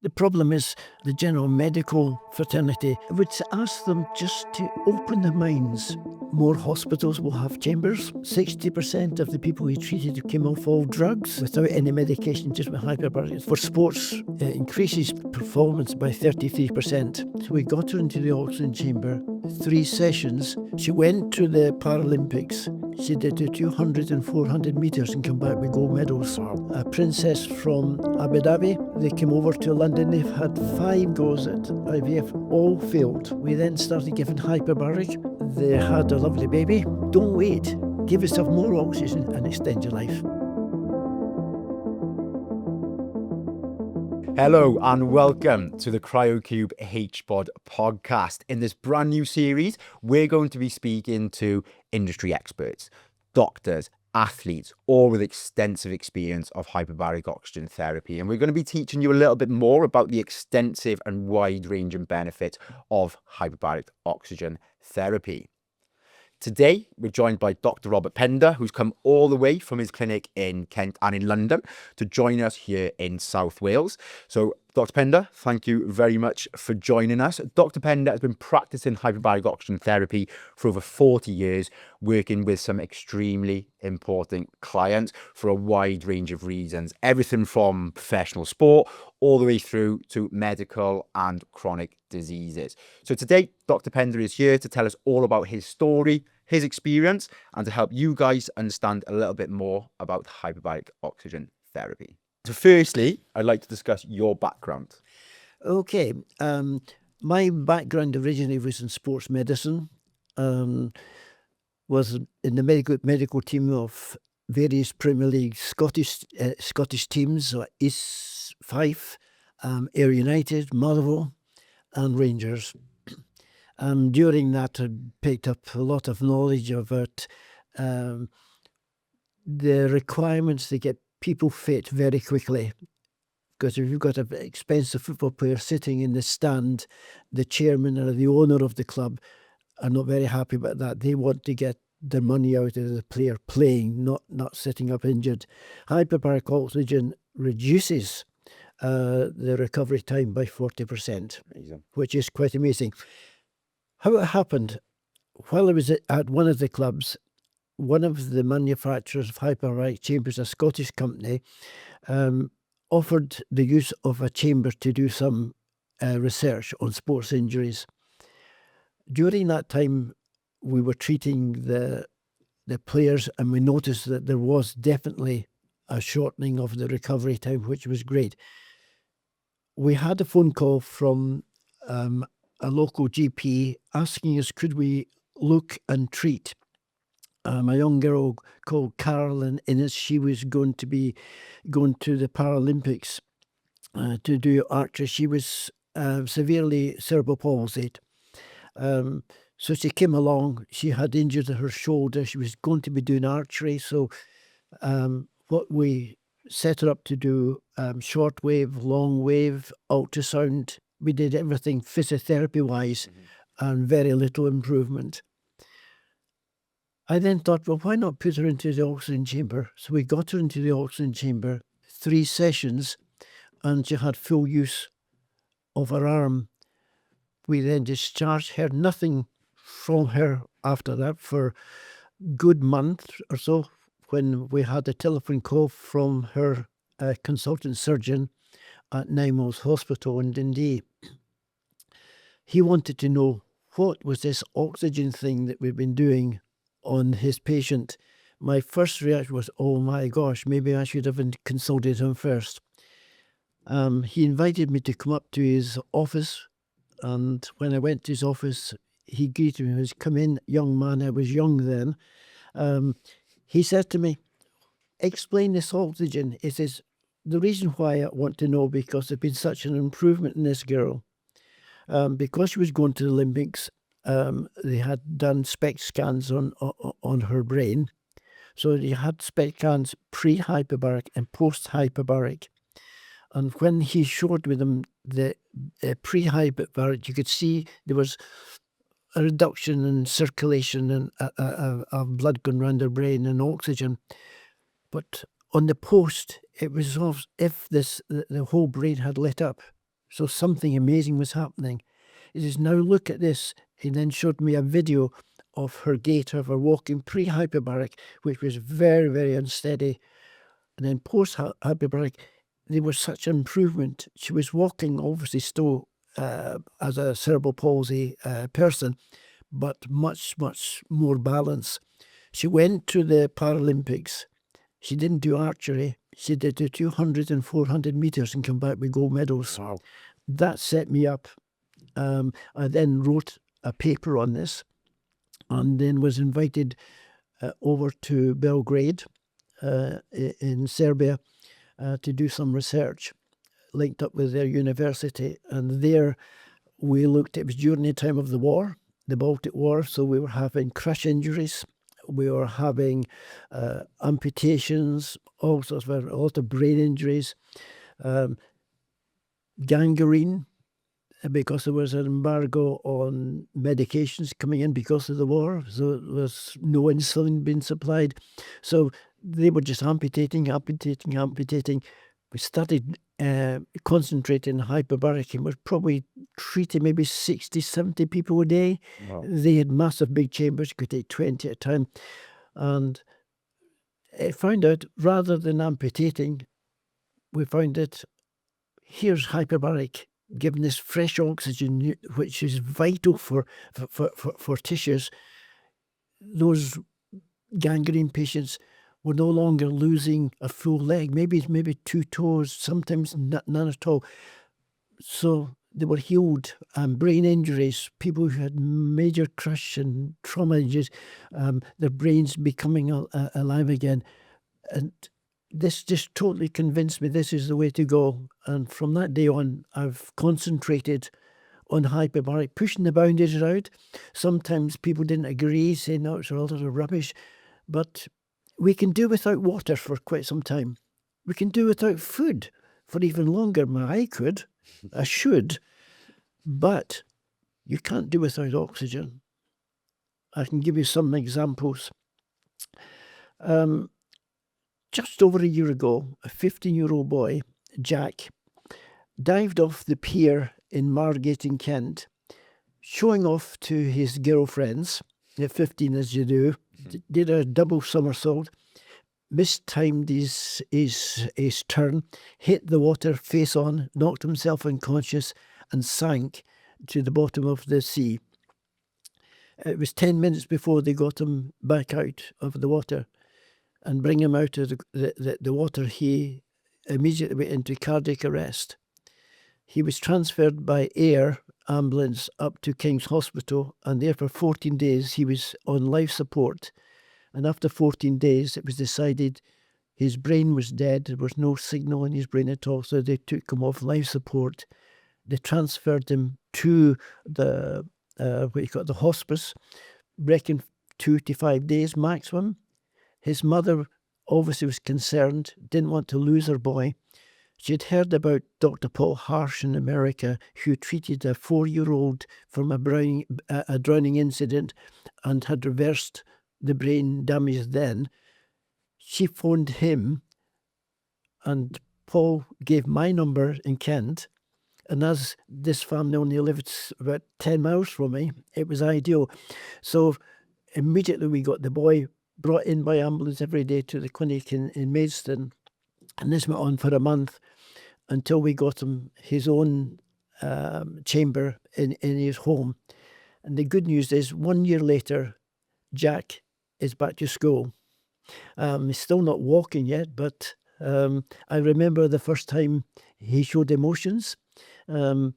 The problem is the general medical fraternity would ask them just to open their minds. More hospitals will have chambers. 60% of the people we treated came off all drugs without any medication, just with hyperbaric. For sports, it increases performance by 33%. So we got her into the oxygen chamber, 3 sessions. She went to the Paralympics. She did the 200 and 400 metres and come back with gold medals. A princess from Abu Dhabi, they came over to London. They've had 5 goes at IVF, all failed. We then started giving hyperbaric. They had a lovely baby. Don't wait. Give yourself more oxygen and extend your life. Hello and welcome to the CryoCube HBOT podcast. In this brand new series, we're going to be speaking to industry experts, doctors, athletes, all with extensive experience of hyperbaric oxygen therapy. And we're going to be teaching you a little bit more about the extensive and wide-ranging benefits of hyperbaric oxygen therapy. Today, we're joined by Dr. Robert Pender, who's come all the way from his clinic in Kent and in London to join us here in South Wales. So, Dr. Pender, thank you very much for joining us. Dr. Pender has been practicing hyperbaric oxygen therapy for over 40 years, working with some extremely important clients for a wide range of reasons. Everything from professional sport all the way through to medical and chronic diseases. So today, Dr. Pender is here to tell us all about his story, his experience, and to help you guys understand a little bit more about hyperbaric oxygen therapy. So firstly, I'd like to discuss your background. Okay. My background originally was in sports medicine. Was in the medical team of various Premier League Scottish teams, like East Fife, Ayr United, Motherwell, and Rangers. During that, I picked up a lot of knowledge about the requirements to get people fit very quickly. Because if you've got an expensive football player sitting in the stand, the chairman or the owner of the club are not very happy about that. They want to get their money out of the player playing, not sitting up injured. Hyperbaric oxygen reduces the recovery time by 40%, which is quite amazing. How it happened, while I was at one of the clubs, one of the manufacturers of hyperbaric chambers, a Scottish company, offered the use of a chamber to do some research on sports injuries. During that time, we were treating the players, and we noticed that there was definitely a shortening of the recovery time, which was great. We had a phone call from a local GP asking us, could we look and treat a young girl called Carolyn Innes. She was going to be going to the Paralympics to do archery. She was severely cerebral palsied. So she came along. She had injured her shoulder. She was going to be doing archery. So what we set her up to do, short wave, long wave, ultrasound. We did everything physiotherapy-wise, and very little improvement. I then thought, well, why not put her into the oxygen chamber? So we got her into the oxygen chamber, 3 sessions, and she had full use of her arm. We then discharged her, nothing from her after that for a good month or so, when we had a telephone call from her consultant surgeon at Nymos Hospital in Dundee. He wanted to know what was this oxygen thing that we've been doing on his patient. My first reaction was, oh my gosh, maybe I should have consulted him first. He invited me to come up to his office, and when I went to his office, he greeted me. He was, come in, young man. I was young then. He said to me, explain this oxygen. He says, the reason why I want to know, because there's been such an improvement in this girl. Because she was going to the Olympics, they had done SPECT scans on her brain. So they had SPECT scans pre-hyperbaric and post-hyperbaric. And when he showed with them the pre-hyperbaric, you could see there was a reduction in circulation and of blood going around her brain and oxygen. But on the post, it was as if the whole brain had lit up. So something amazing was happening. He says, now look at this. He then showed me a video of her gait, of her walking pre-hyperbaric, which was very, very unsteady. And then post-hyperbaric, there was such improvement. She was walking, obviously still as a cerebral palsy person, but much, much more balance. She went to the Paralympics. She didn't do archery. She did the 200 and 400 meters and come back with gold medals. Wow. That set me up. I then wrote a paper on this and then was invited over to Belgrade in Serbia to do some research, linked up with their university. And there we looked, it was during the time of the war, the Baltic War, so we were having crush injuries, we were having amputations, all sorts of, a lot of brain injuries, gangrene, because there was an embargo on medications coming in because of the war, so there was no insulin being supplied. So they were just amputating. We started concentrating on hyperbaric and was probably treating maybe 60, 70 people a day. Wow. They had massive big chambers, could take 20 at a time. And it found out, rather than amputating, we found that here's hyperbaric, giving this fresh oxygen, which is vital for tissues. Those gangrene patients were no longer losing a full leg, maybe 2 toes, sometimes none at all. So they were healed. Brain injuries, people who had major crush and trauma injuries, their brains becoming alive again. And this just totally convinced me this is the way to go. And from that day on, I've concentrated on hyperbaric, pushing the boundaries out. Sometimes people didn't agree, saying, no, it's a lot of rubbish. But we can do without water for quite some time. We can do without food for even longer. I could, I should, but you can't do without oxygen. I can give you some examples. Just over a year ago, a 15-year-old boy, Jack, dived off the pier in Margate in Kent, showing off to his girlfriends, at 15 as you do, did a double somersault, mistimed his turn, hit the water face on, knocked himself unconscious and sank to the bottom of the sea. It was 10 minutes before they got him back out of the water. And bring him out of the water, he immediately went into cardiac arrest. He was transferred by air ambulance up to King's Hospital, and there for 14 days he was on life support. And after 14 days, it was decided his brain was dead. There was no signal in his brain at all, so they took him off life support. They transferred him to the the hospice, reckon 2 to 5 days maximum. His mother obviously was concerned, didn't want to lose her boy. She had heard about Dr. Paul Harsh in America, who treated a 4-year-old from a drowning incident and had reversed the brain damage then. She phoned him, and Paul gave my number in Kent. And as this family only lived about 10 miles from me, it was ideal. So immediately we got the boy brought in by ambulance every day to the clinic in Maidstone. And this went on for a month until we got him his own chamber in his home. And the good news is 1 year later, Jack is back to school. He's still not walking yet, but I remember the first time he showed emotions. We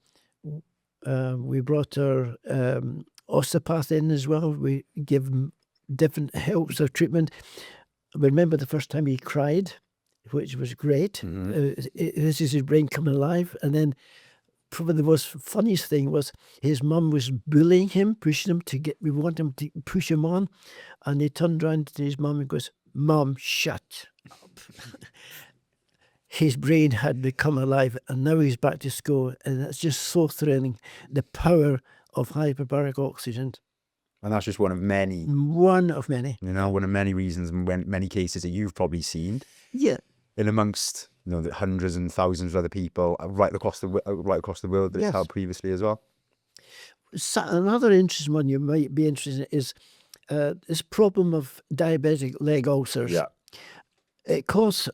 brought our osteopath in as well. We give him different helps of treatment. I remember the first time he cried, which was great. Mm-hmm. This is his brain coming alive. And then probably the most funniest thing was his mum was bullying him, pushing him we want him to push him on. And he turned around to his mum and goes, "Mum, shut up." His brain had become alive, and now he's back to school. And it's just so thrilling, the power of hyperbaric oxygen. And that's just one of many. One of many. One of many reasons and many cases that you've probably seen. Yeah. In amongst the hundreds and thousands of other people right across the world that it's Yes. helped previously as well. Another interesting one you might be interested in is this problem of diabetic leg ulcers. Yeah. It costs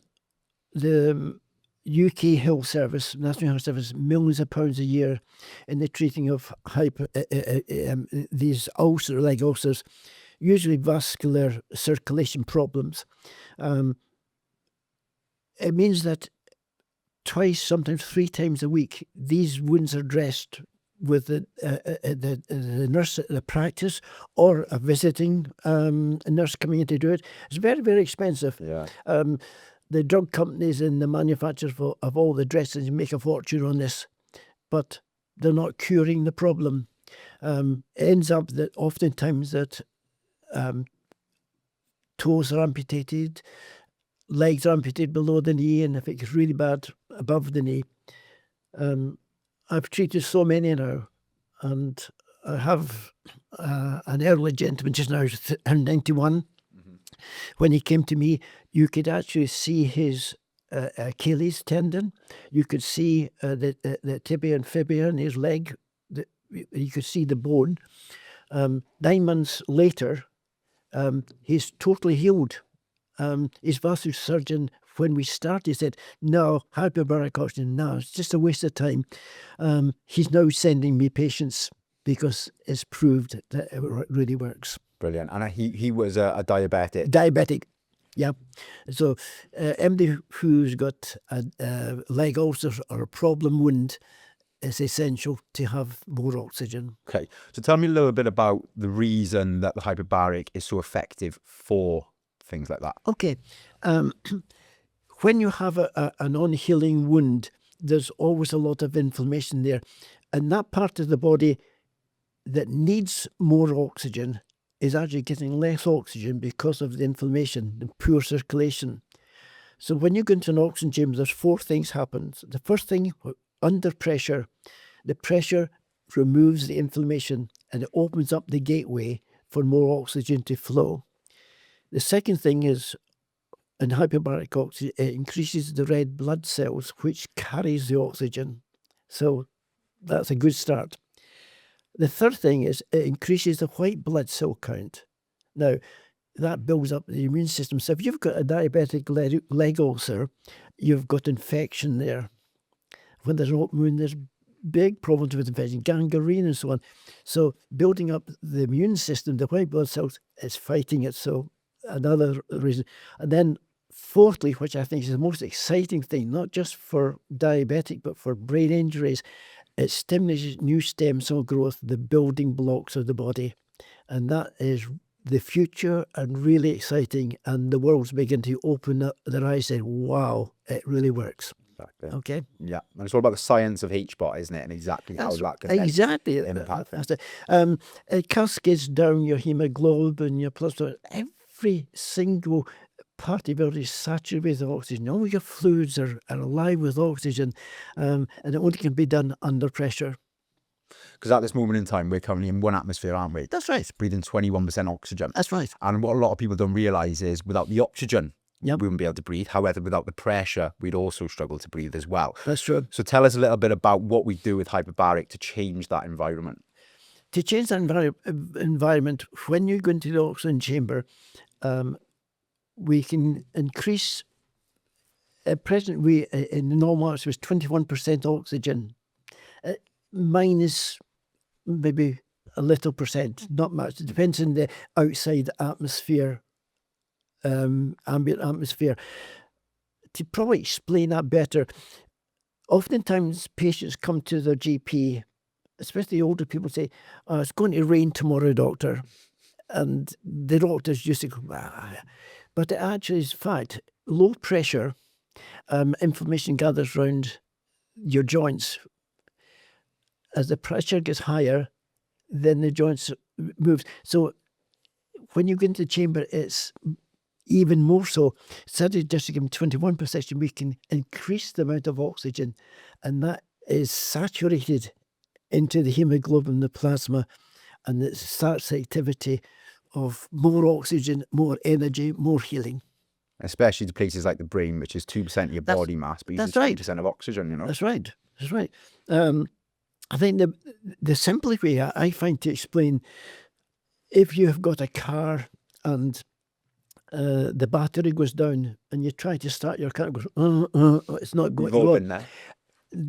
the UK Health Service, National Health Service, millions of pounds a year in the treating of these leg ulcers, usually vascular circulation problems. It means that twice, sometimes 3 times a week, these wounds are dressed with the nurse at the practice or a visiting nurse coming in to do it. It's very, very expensive. Yeah. The drug companies and the manufacturers of all the dressings make a fortune on this, but they're not curing the problem. It ends up that oftentimes that toes are amputated, legs are amputated below the knee, and if it gets really bad, above the knee. I've treated so many now, and I have an elderly gentleman just now, 91. When he came to me, you could actually see his Achilles tendon. You could see the tibia and fibula in his leg. You could see the bone. 9 months later, he's totally healed. His vascular surgeon, when we started, said, no, hyperbaric oxygen, no, it's just a waste of time. He's now sending me patients because it's proved that it really works. Brilliant. And he was a diabetic. Diabetic, yeah. So anybody who's got a leg ulcer or a problem wound, it's essential to have more oxygen. Okay. So tell me a little bit about the reason that the hyperbaric is so effective for things like that. Okay. When you have a non-healing wound, there's always a lot of inflammation there. And that part of the body that needs more oxygen is actually getting less oxygen because of the inflammation, the poor circulation. So when you go into an oxygen chamber, there's 4 things happen. The first thing, under pressure, the pressure removes the inflammation and it opens up the gateway for more oxygen to flow. The second thing is, in hyperbaric oxygen, it increases the red blood cells, which carries the oxygen. So that's a good start. The third thing is it increases the white blood cell count. Now, that builds up the immune system. So if you've got a diabetic leg ulcer, you've got infection there. When there's an open wound, there's big problems with infection, gangrene and so on. So building up the immune system, the white blood cells, is fighting it. So another reason. And then fourthly, which I think is the most exciting thing, not just for diabetic, but for brain injuries, it stimulates new stem cell growth, the building blocks of the body. And that is the future and really exciting. And the world's beginning to open up their eyes and say, wow, it really works. Exactly. Okay. Yeah. And it's all about the science of HBOT, isn't it? And exactly how that can exactly impact. That's it. It cascades down your hemoglobin, your plasma, every single part of your body is saturated with oxygen. All your fluids are alive with oxygen, and it only can be done under pressure. Because at this moment in time, we're currently in one atmosphere, aren't we? That's right. Breathing 21% oxygen. That's right. And what a lot of people don't realise is without the oxygen, Yep. we wouldn't be able to breathe. However, without the pressure, we'd also struggle to breathe as well. That's true. So tell us a little bit about what we do with hyperbaric to change that environment. To change that environment, when you go into the oxygen chamber, we can increase. At present, in the normal atmosphere is 21% oxygen. Mine is maybe a little percent, not much. It depends on the outside atmosphere, ambient atmosphere. To probably explain that better, oftentimes patients come to their GP, especially older people, say, oh, it's going to rain tomorrow, doctor. And the doctors used to go, but it actually is fact. Low pressure, inflammation gathers around your joints. As the pressure gets higher, then the joints move. So when you go into the chamber, it's even more so. Instead of just giving 21%, we can increase the amount of oxygen, and that is saturated into the hemoglobin, the plasma, and it starts the activity of more oxygen, more energy, more healing. Especially to places like the brain, which is 2% of your body mass, but uses 2% of oxygen, you know? That's right. That's right. I think the simplest way I find to explain, if you have got a car and the battery goes down and you try to start your car, it goes, it's not going. We've all been there.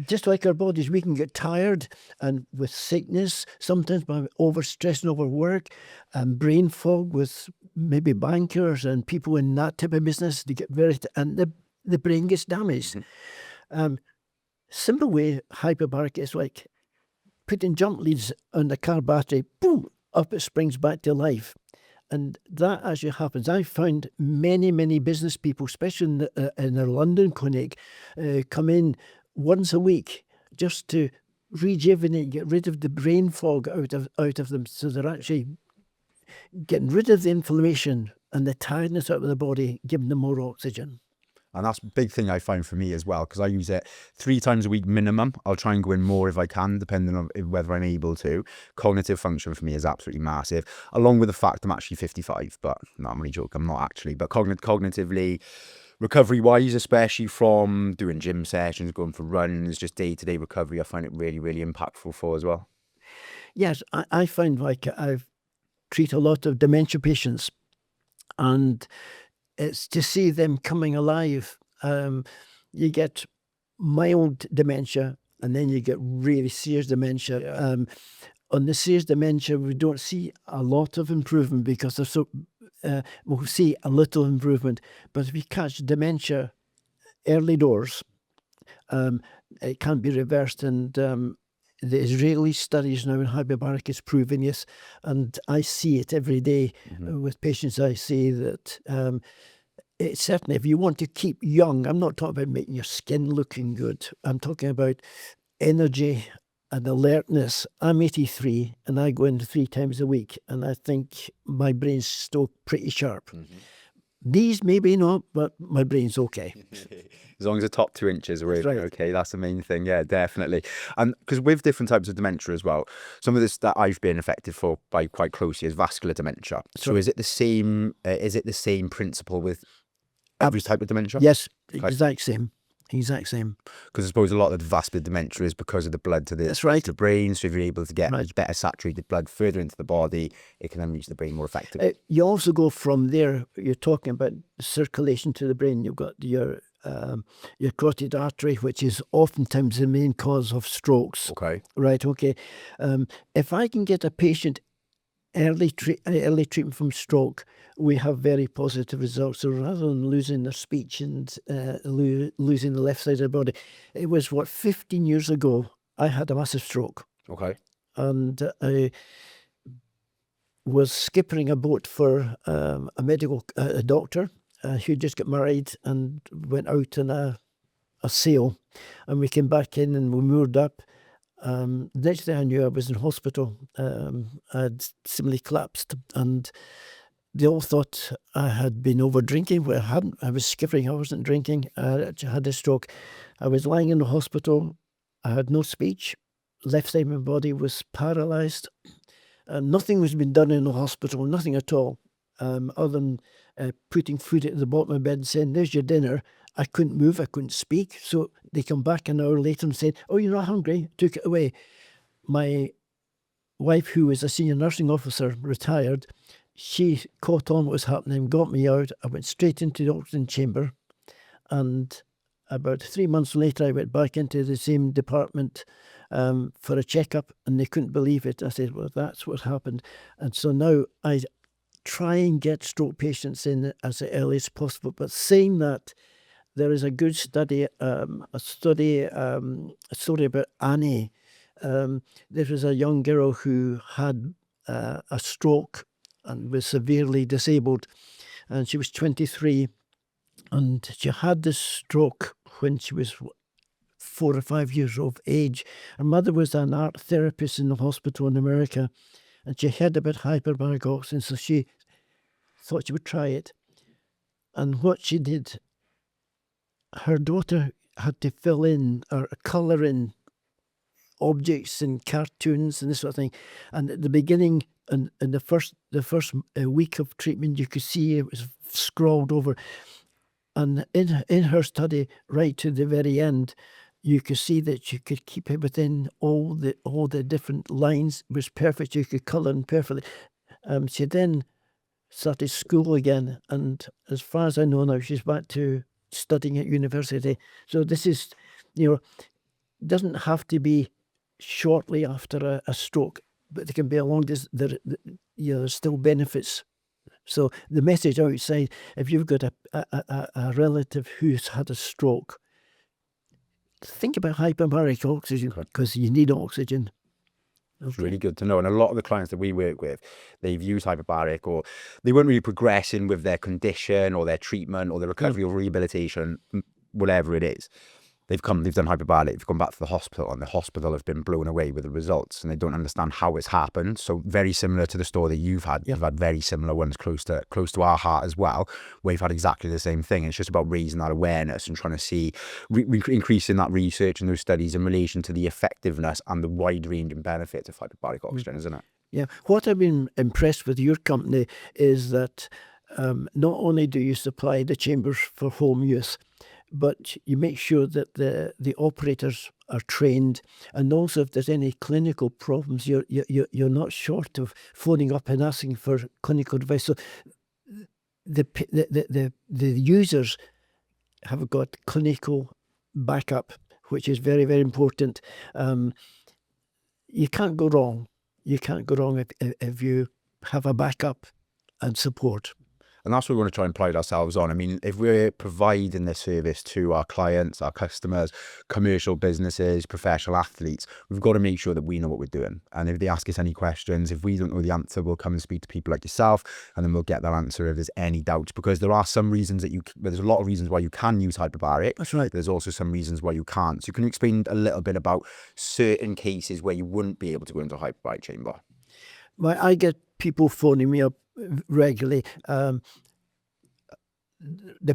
Just like our bodies, we can get tired, and with sickness, sometimes by overstress and overwork, and brain fog with maybe bankers and people in that type of business, they get and the brain gets damaged. Simple way, hyperbaric is like putting jump leads on the car battery, boom, up it springs back to life. And that actually happens. I found many business people, especially in their London clinic, come in once a week just to rejuvenate, get rid of the brain fog out of them. So they're actually getting rid of the inflammation and the tiredness out of the body, giving them more oxygen. And that's a big thing I find for me as well, because I use it 3 times a week minimum. I'll try and go in more if I can, depending on whether I'm able to. Cognitive function for me is absolutely massive, along with the fact I'm actually 55, but no, I'm only joking, I'm not actually. But cognitively, recovery-wise, especially from doing gym sessions, going for runs, just day-to-day recovery, I find it really impactful for as well. Yes, I find like I treat a lot of dementia patients, and it's to see them coming alive. You get mild dementia, and then you get really serious dementia. Yeah. On the serious dementia, we don't see a lot of improvement because they're so. We'll see a little improvement, but if you catch dementia early doors, it can be reversed. And the Israeli studies now in hyperbaric is proving this, and I see it every day with patients. I see that it's certainly, if you want to keep young, I'm not talking about making your skin looking good. I'm talking about energy and alertness. I'm 83 and I go in 3 times a week, and I think my brain's still pretty sharp. These maybe not, but my brain's okay. As long as the top 2 inches are Right. okay, that's the main thing. Yeah, definitely. And because with different types of dementia as well, some of this that I've been affected by quite closely is vascular dementia. So is it the same? Is it the same principle with every type of dementia? Yes, exact same. Exact same. Because I suppose a lot of the vascular dementia is because of the blood to That's right. the brain. So if you're able to get better saturated blood further into the body, it can then reach the brain more effectively. You also go from there. You're talking about circulation to the brain. You've got your carotid artery, which is oftentimes the main cause of strokes. Okay. Right. Okay. If I can get a patient early treatment from stroke, we have very positive results. So rather than losing their speech and losing the left side of the body, it was 15 years ago, I had a massive stroke. Okay. And I was skippering a boat for a doctor who just got married and went out on a sail. And we came back in and we moored up. Next day I knew I was in hospital. I'd similarly collapsed, and they all thought I had been over drinking. Well, I hadn't. I was skippering. I wasn't drinking. I actually had a stroke. I was lying in the hospital. I had no speech. Left side of my body was paralysed. Nothing was being done in the hospital. Nothing at all, other than putting food at the bottom of my bed and saying, "There's your dinner." I couldn't move, I couldn't speak. So they come back an hour later and said, "Oh, you're not hungry," took it away. My wife, who was a senior nursing officer, retired, she caught on what was happening, got me out. I went straight into the oxygen chamber. And about 3 months later, I went back into the same department for a checkup, and they couldn't believe it. I said, "Well, that's what happened." And so now I try and get stroke patients in as early as possible. But saying that, there is a good study, a story about Annie. There was a young girl who had a stroke and was severely disabled, and she was 23, and she had this stroke when she was 4 or 5 years of age. Her mother was an art therapist in the hospital in America, and she heard about hyperbaric oxygen, so she thought she would try it. And what she did, her daughter had to fill in or colour in objects and cartoons and this sort of thing. And at the beginning, in the first week of treatment, you could see it was scrawled over, And in her study, right to the very end, you could see that she could keep it within all the different lines. It was perfect. You could colour in perfectly. She then started school again, and as far as I know now, she's back to studying at university. So this is, doesn't have to be shortly after a stroke, but it can be along this. There's still benefits. So the message outside, if you've got a relative who's had a stroke, think about hyperbaric oxygen, because you need oxygen. It's really good to know. And a lot of the clients that we work with, they've used hyperbaric, or they weren't really progressing with their condition or their treatment or their recovery or rehabilitation, whatever it is. They've done hyperbaric, they've gone back to the hospital, and the hospital have been blown away with the results, and they don't understand how it's happened. So very similar to the story that you've had. You've had very similar ones close to our heart as well, where you've had exactly the same thing. It's just about raising that awareness and trying to see, increasing that research and those studies in relation to the effectiveness and the wide-ranging benefits of hyperbaric oxygen, isn't it? Yeah. What I've been impressed with your company is that not only do you supply the chambers for home use, but you make sure that the operators are trained, and also if there's any clinical problems, you're not short of phoning up and asking for clinical advice. So the users have got clinical backup, which is very, very important. You can't go wrong. You can't go wrong if you have a backup and support. And that's what we want to try and pride ourselves on. I mean, if we're providing this service to our clients, our customers, commercial businesses, professional athletes, we've got to make sure that we know what we're doing. And if they ask us any questions, if we don't know the answer, we'll come and speak to people like yourself, and then we'll get that answer if there's any doubts. Because there are some reasons there's a lot of reasons why you can use hyperbaric. That's right. There's also some reasons why you can't. So can you explain a little bit about certain cases where you wouldn't be able to go into a hyperbaric chamber? Well, I get people phoning me up regularly. The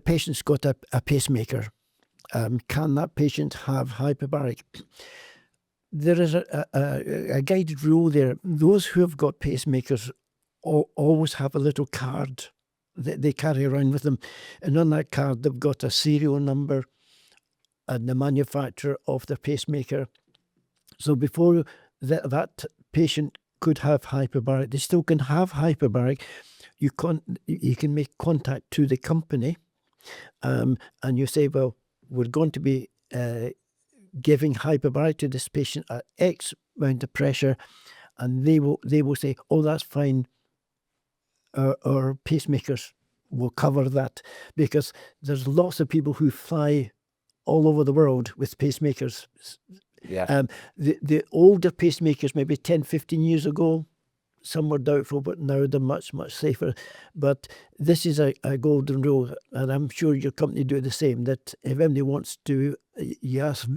patient's got a pacemaker. Can that patient have hyperbaric? There is a guided rule there. Those who have got pacemakers always have a little card that they carry around with them. And on that card, they've got a serial number and the manufacturer of the pacemaker. So before that patient could have hyperbaric, they still can have hyperbaric. You can make contact to the company, and you say, well, we're going to be giving hyperbaric to this patient at X amount of pressure, and they will say, oh, that's fine. Our pacemakers will cover that, because there's lots of people who fly all over the world with pacemakers. Yeah. The older pacemakers, maybe 10, 15 years ago, some were doubtful, but now they're much, much safer. But this is a golden rule, and I'm sure your company do the same, that if anybody wants to, you ask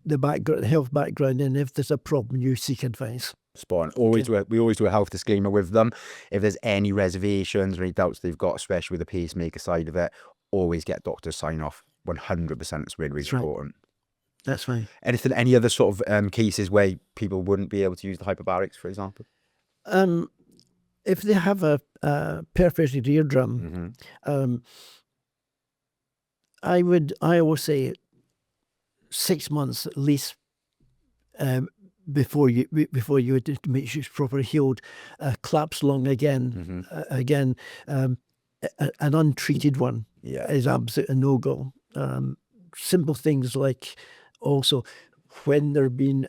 the health background, and if there's a problem, you seek advice. Spot on. We always do a health disclaimer with them. If there's any reservations or any doubts they've got, especially with the pacemaker side of it, always get doctors sign off. 100%. It's really, really important. That's fine. Any other sort of cases where people wouldn't be able to use the hyperbarics, for example? If they have a perforated eardrum, I always say 6 months at least before you would make sure it's properly healed. Collapsed lung again, an untreated one is absolutely a no-go. Simple things like also when they're being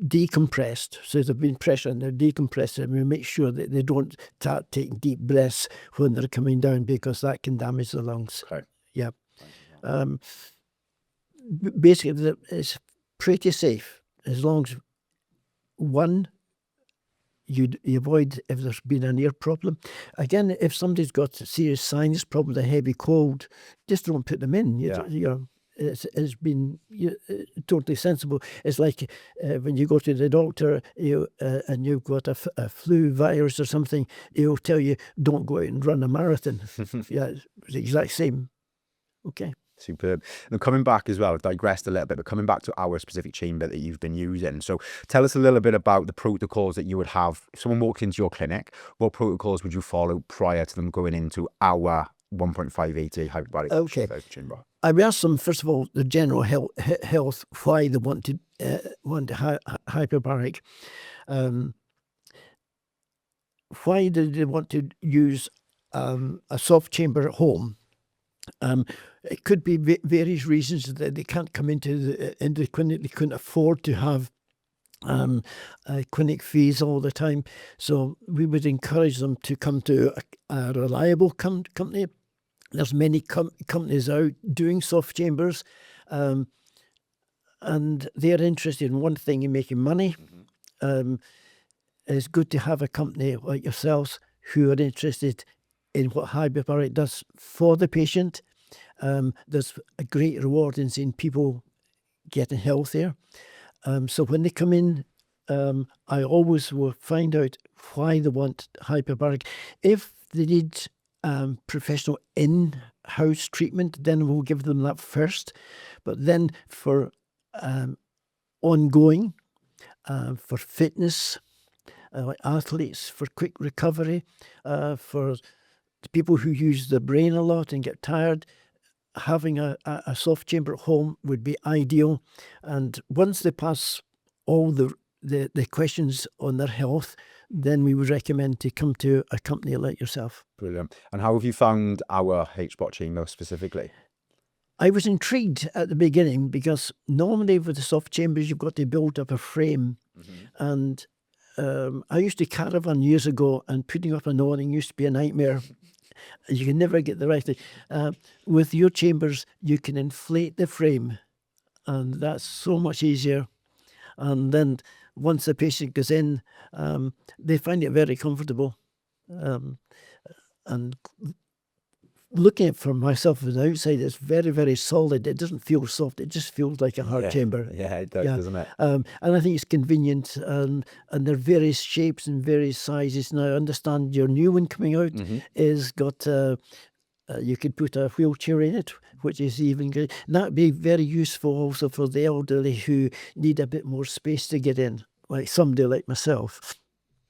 decompressed, so there's been pressure and they're decompressed, and we make sure that they don't start taking deep breaths when they're coming down, because that can damage the lungs. Okay. Yeah. Basically, it's pretty safe as long as, one, you avoid if there's been an ear problem. Again, if somebody's got a serious sinus problem, a heavy cold, just don't put them in. It's been totally sensible. It's like when you go to the doctor and you've got a flu virus or something, he'll tell you, don't go out and run a marathon. Yeah, it's the exact same. Okay. Superb. Now, coming back as well, digressed a little bit, but coming back to our specific chamber that you've been using. So tell us a little bit about the protocols that you would have. If someone walked into your clinic, what protocols would you follow prior to them going into our 1.580 hyperbaric Okay. oxygen therapy chamber. I will ask them, first of all, the general health, why they want hyperbaric. Why do they want to use a soft chamber at home? It could be various reasons that they can't come into the clinic. They couldn't afford to have clinic fees all the time. So we would encourage them to come to a reliable company. There's many companies out doing soft chambers, and they're interested in one thing, in making money. It's good to have a company like yourselves who are interested in what hyperbaric does for the patient. There's a great reward in seeing people getting healthier. So when they come in, I always will find out why they want hyperbaric. If they need professional in-house treatment, then we'll give them that first. But then for ongoing, for fitness, like athletes, for quick recovery, for the people who use the brain a lot and get tired, having a soft chamber at home would be ideal. And once they pass all the questions on their health, then we would recommend to come to a company like yourself. Brilliant. And how have you found our HBOT chamber specifically? I was intrigued at the beginning because normally with the soft chambers, you've got to build up a frame. And I used to caravan years ago, and putting up an awning used to be a nightmare. You can never get the right thing. With your chambers, you can inflate the frame, and that's so much easier. And then once the patient goes in, they find it very comfortable. And looking at it from myself from the outside, it's very, very solid. It doesn't feel soft. It just feels like a hard chamber. Yeah, it does, doesn't it? And I think it's convenient. And there are various shapes and various sizes. Now, I understand your new one coming out is got, you could put a wheelchair in it, which is even good. And that would be very useful also for the elderly who need a bit more space to get in, like somebody like myself.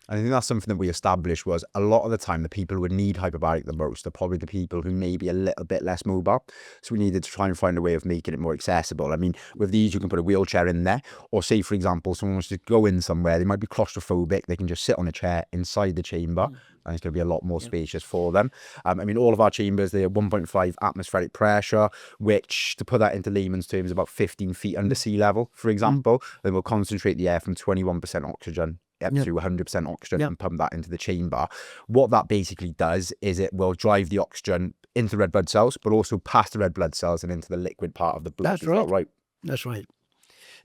I think that's something that we established was a lot of the time the people who would need hyperbaric the most are probably the people who may be a little bit less mobile. So we needed to try and find a way of making it more accessible. I mean, with these, you can put a wheelchair in there, or say, for example, someone wants to go in somewhere, they might be claustrophobic, they can just sit on a chair inside the chamber, and it's going to be a lot more spacious for them. I mean, all of our chambers, they're 1.5 atmospheric pressure, which, to put that into layman's terms, is about 15 feet under sea level, for example. Then we'll concentrate the air from 21% oxygen up to 100% oxygen and pump that into the chamber. What that basically does is it will drive the oxygen into red blood cells, but also past the red blood cells and into the liquid part of the blood. That's right. That's right.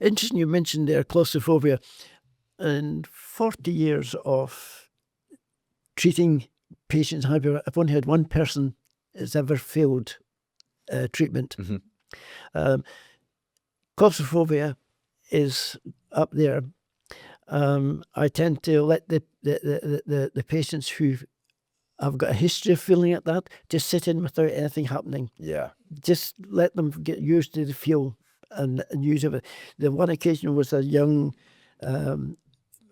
Interesting you mentioned there claustrophobia. In 40 years of treating patients, I've only had one person has ever failed treatment. Claustrophobia is up there. I tend to let the patients who have got a history of feeling like that just sit in without anything happening. Yeah. Just let them get used to the feel and use of it. The one occasion was a young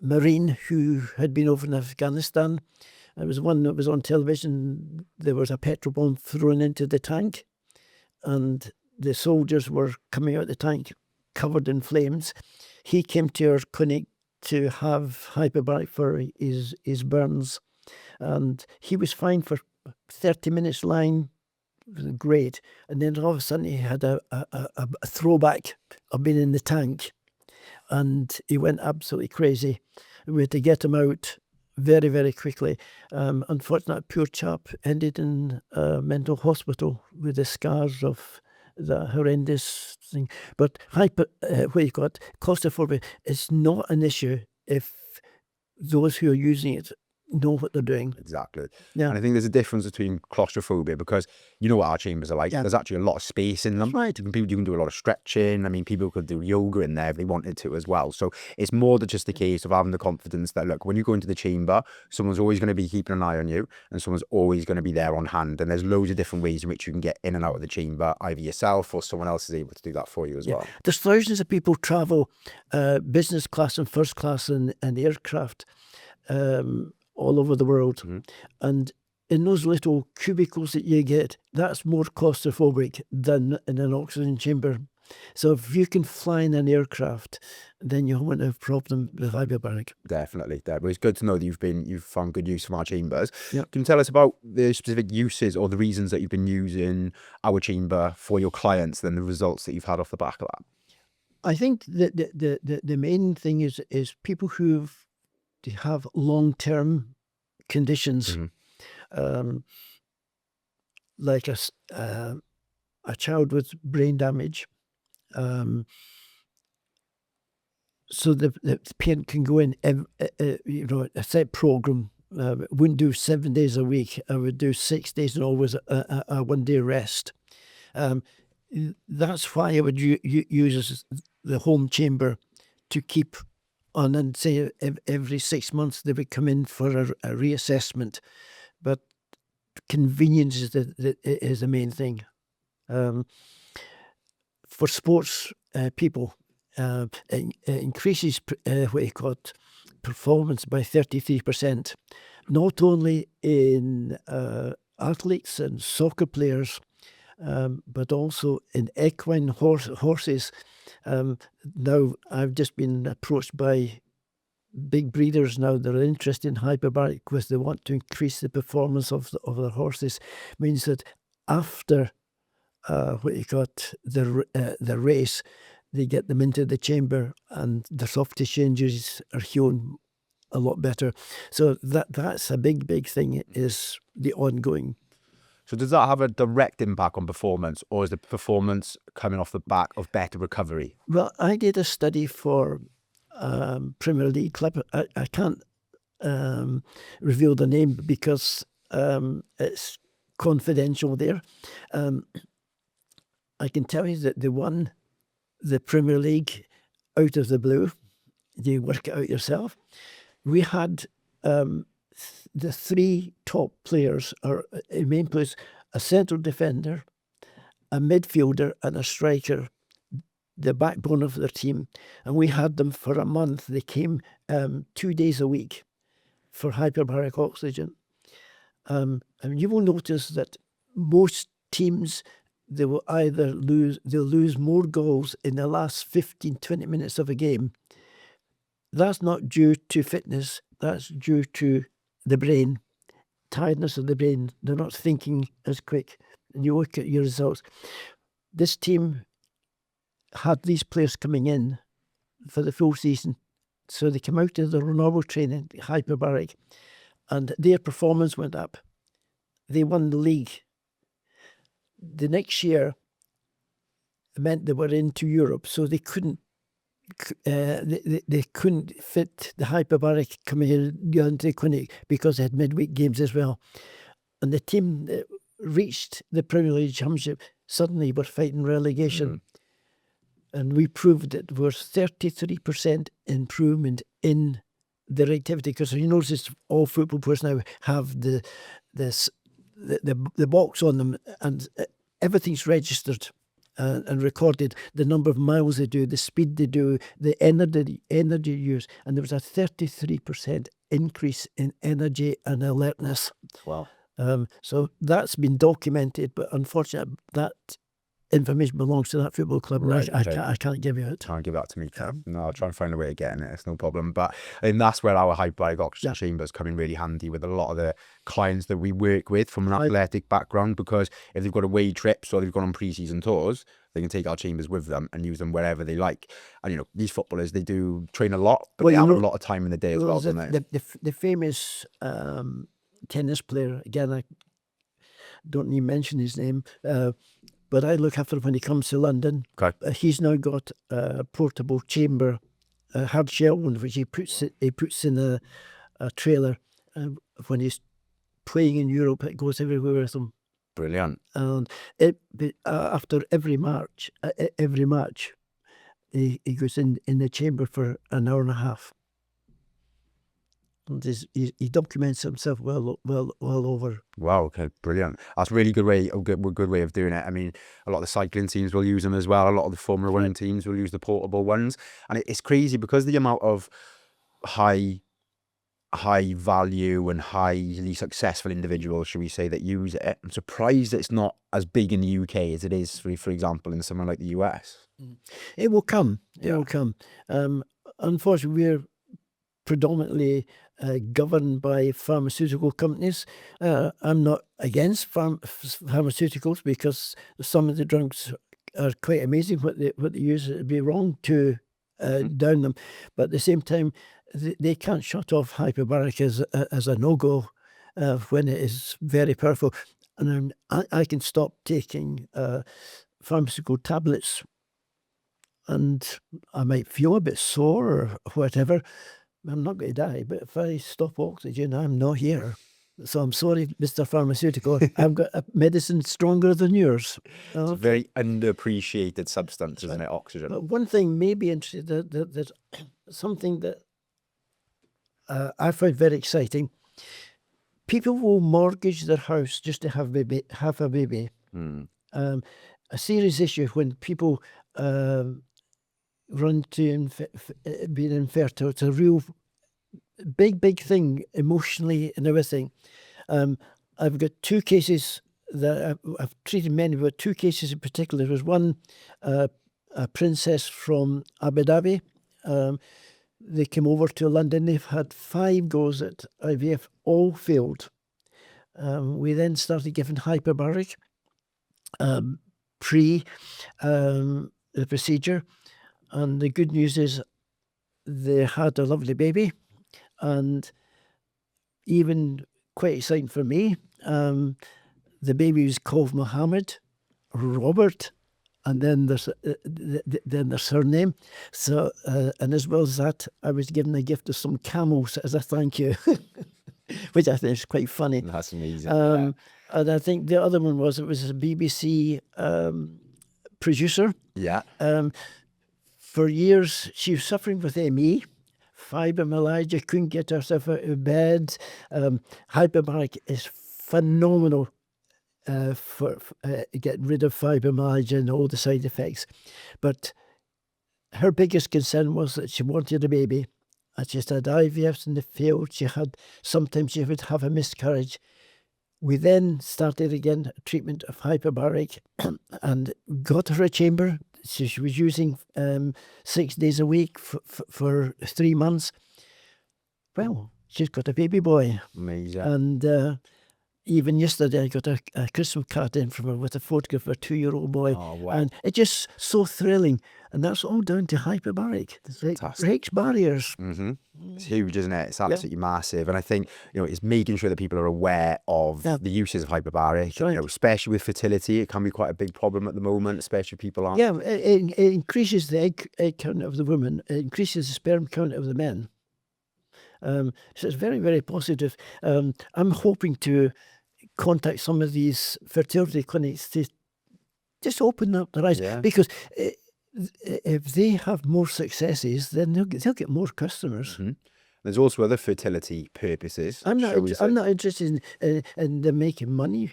Marine who had been over in Afghanistan. It was one that was on television. There was a petrol bomb thrown into the tank, and the soldiers were coming out the tank covered in flames. He came to our clinic to have hyperbaric for his burns, and he was fine for 30 minutes lying. It was great. And then all of a sudden he had a throwback of being in the tank, and he went absolutely crazy. We had to get him out very, very quickly. Unfortunately, poor chap ended in a mental hospital with the scars of the horrendous thing. But claustrophobia is not an issue if those who are using it know what they're doing. Exactly. Yeah. And I think there's a difference between claustrophobia, because you know what our chambers are like. Yeah. There's actually a lot of space in them. That's right. You can do a lot of stretching. I mean, people could do yoga in there if they wanted to as well. So it's more than just the case of having the confidence that, look, when you go into the chamber, someone's always going to be keeping an eye on you, and someone's always going to be there on hand. And there's loads of different ways in which you can get in and out of the chamber, either yourself or someone else is able to do that for you as well. There's thousands of people travel business class and first class and aircraft all over the world. And in those little cubicles that you get, that's more claustrophobic than in an oxygen chamber. So if you can fly in an aircraft, then you won't have a problem with hyperbaric. Definitely. It's good to know that you've found good use from our chambers. Yep. Can you tell us about the specific uses or the reasons that you've been using our chamber for your clients, then the results that you've had off the back of that? I think that the main thing is people who have long-term conditions, like a child with brain damage. So the parent can go in, a set program. Wouldn't do 7 days a week. I would do 6 days and always a 1 day rest. That's why I would use the home chamber to keep on, and say every 6 months they would come in for a reassessment. But convenience is the main thing. For sports people, it increases what you call it, performance by 33%, not only in athletes and soccer players, but also in equine horses. Now, I've just been approached by big breeders now that are interested in hyperbaric because they want to increase the performance of their horses. Means that after the race, they get them into the chamber and the soft tissue injuries are healing a lot better. So that's a big thing, is the ongoing. So does that have a direct impact on performance, or is the performance coming off the back of better recovery? Well, I did a study for Premier League club. I can't reveal the name because it's confidential there. I can tell you that they won the Premier League out of the blue. You work it out yourself. We had the three top players, or main players, a central defender, a midfielder and a striker, the backbone of their team. And we had them for a month. They came 2 days a week for hyperbaric oxygen. And you will notice that most teams, they will either lose more goals in the last 15, 20 minutes of a game. That's not due to fitness. That's due to the brain, tiredness of the brain. They're not thinking as quick. And you look at your results. This team had these players coming in for the full season. So they come out of their normal training, hyperbaric, and their performance went up. They won the league. The next year meant they were into Europe, so they couldn't they couldn't fit the hyperbaric coming into the clinic because they had midweek games as well. And the team that reached the Premier League Championship suddenly were fighting relegation. And we proved that there was 33% improvement in their activity, because you notice all football players now have the box on them, and everything's registered and recorded. The number of miles they do, the speed they do, the energy use, and there was a 33% increase in energy and alertness. Wow. So that's been documented, but unfortunately that information belongs to that football club. Right, I can't give you it. Can't give that to me. No, I'll try and find a way of getting it. It's no problem. But that's where our hyperbaric oxygen chambers come in really handy with a lot of the clients that we work with from an athletic background, because if they've got away trips or they've gone on pre-season tours, they can take our chambers with them and use them wherever they like. And these footballers, they do train a lot, but they have a lot of time in the day as well, don't they? The famous tennis player, again, I don't need to mention his name, but I look after him when he comes to London. Okay. He's now got a portable chamber, a hard shell one, which he puts in a trailer. When he's playing in Europe, it goes everywhere with him. Brilliant. And after every match, he goes in the chamber for an hour and a half. And he documents himself well over. Wow, okay, brilliant. That's a really good way of doing it. I mean, a lot of the cycling teams will use them as well. A lot of the Formula 1 teams will use the portable ones. And it's crazy because the amount of high high value and highly successful individuals, should we say, that use it. I'm surprised that it's not as big in the UK as it is, for example, in somewhere like the US. It will come. It Yeah. will come. Unfortunately, we're predominantly governed by pharmaceutical companies. I'm not against pharmaceuticals, because some of the drugs are quite amazing. What they use, it'd be wrong to down them, but at the same time, they can't shut off hyperbaric as a no-go when it is very powerful. And I can stop taking pharmaceutical tablets, and I might feel a bit sore or whatever. I'm not going to die, but if I stop oxygen, I'm not here. So I'm sorry, Mr. Pharmaceutical. I've got a medicine stronger than yours. It's a very underappreciated substance, isn't it, oxygen? But one thing may be interesting, that something that I find very exciting. People will mortgage their house just to have a baby. A serious issue when people run to being infertile. It's a real big thing emotionally and everything. I've got two cases that I've treated many, but two cases in particular. There was one, a princess from Abu Dhabi. They came over to London. They've had 5 goes at IVF, all failed. We then started giving hyperbaric pre the procedure, and the good news is they had a lovely baby, and even quite exciting for me, the baby was called Mohammed, Robert, and then there's their surname. So, and as well as that, I was given a gift of some camels as a thank you, which I think is quite funny. That's amazing. And I think the other one was, it was a BBC producer. Yeah. For years, she was suffering with ME, fibromyalgia, couldn't get herself out of bed. Hyperbaric is phenomenal for getting rid of fibromyalgia and all the side effects. But her biggest concern was that she wanted a baby. And she's had IVFs in the field. Sometimes she would have a miscarriage. We then started again a treatment of hyperbaric and got her a chamber. So she was using 6 days a week for 3 months. Well, she's got a baby boy. Amazing. And even yesterday, I got a Christmas card in from her with a photograph of a 2-year-old boy. Oh, wow. And it's just so thrilling. And that's all down to hyperbaric. It breaks barriers. It's huge, isn't it? It's absolutely massive. And I think, it's making sure that people are aware of the uses of hyperbaric, right. Especially with fertility. It can be quite a big problem at the moment, especially if people aren't. Yeah, it increases the egg count of the woman. It increases the sperm count of the men. So it's very, very positive. I'm hoping to contact some of these fertility clinics to just open up their eyes, because if they have more successes, then they'll get more customers. There's also other fertility purposes. I'm not interested in them making money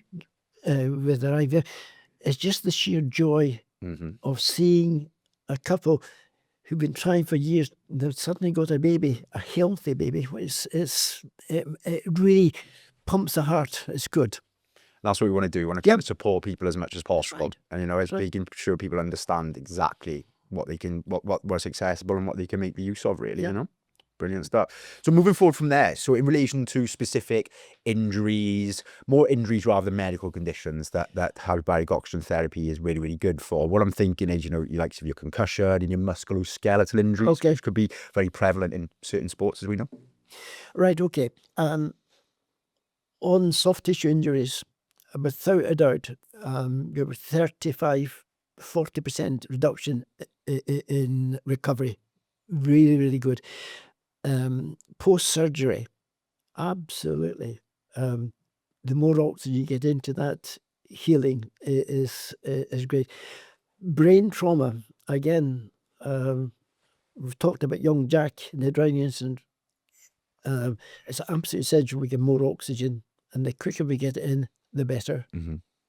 with their IVF. It's just the sheer joy of seeing a couple who've been trying for years. They've suddenly got a baby, a healthy baby. It really pumps the heart. It's good. That's what we want to do. We want to try to support people as much as possible. Right. And, making sure people understand exactly what they can, what's accessible and what they can make the use of, really, Brilliant stuff. So moving forward from there, so in relation to specific injuries, more injuries rather than medical conditions that hyperbaric oxygen therapy is really, really good for. What I'm thinking is, you like your concussion and your musculoskeletal injuries, which could be very prevalent in certain sports, as we know. Right, okay. On soft tissue injuries, without a doubt, you have 35-40% reduction in recovery. Really, really good. Post-surgery, absolutely. The more oxygen you get into that, healing is great. Brain trauma, again, we've talked about young Jack in the drowning incident. It's absolutely essential we get more oxygen, and the quicker we get it in, the better.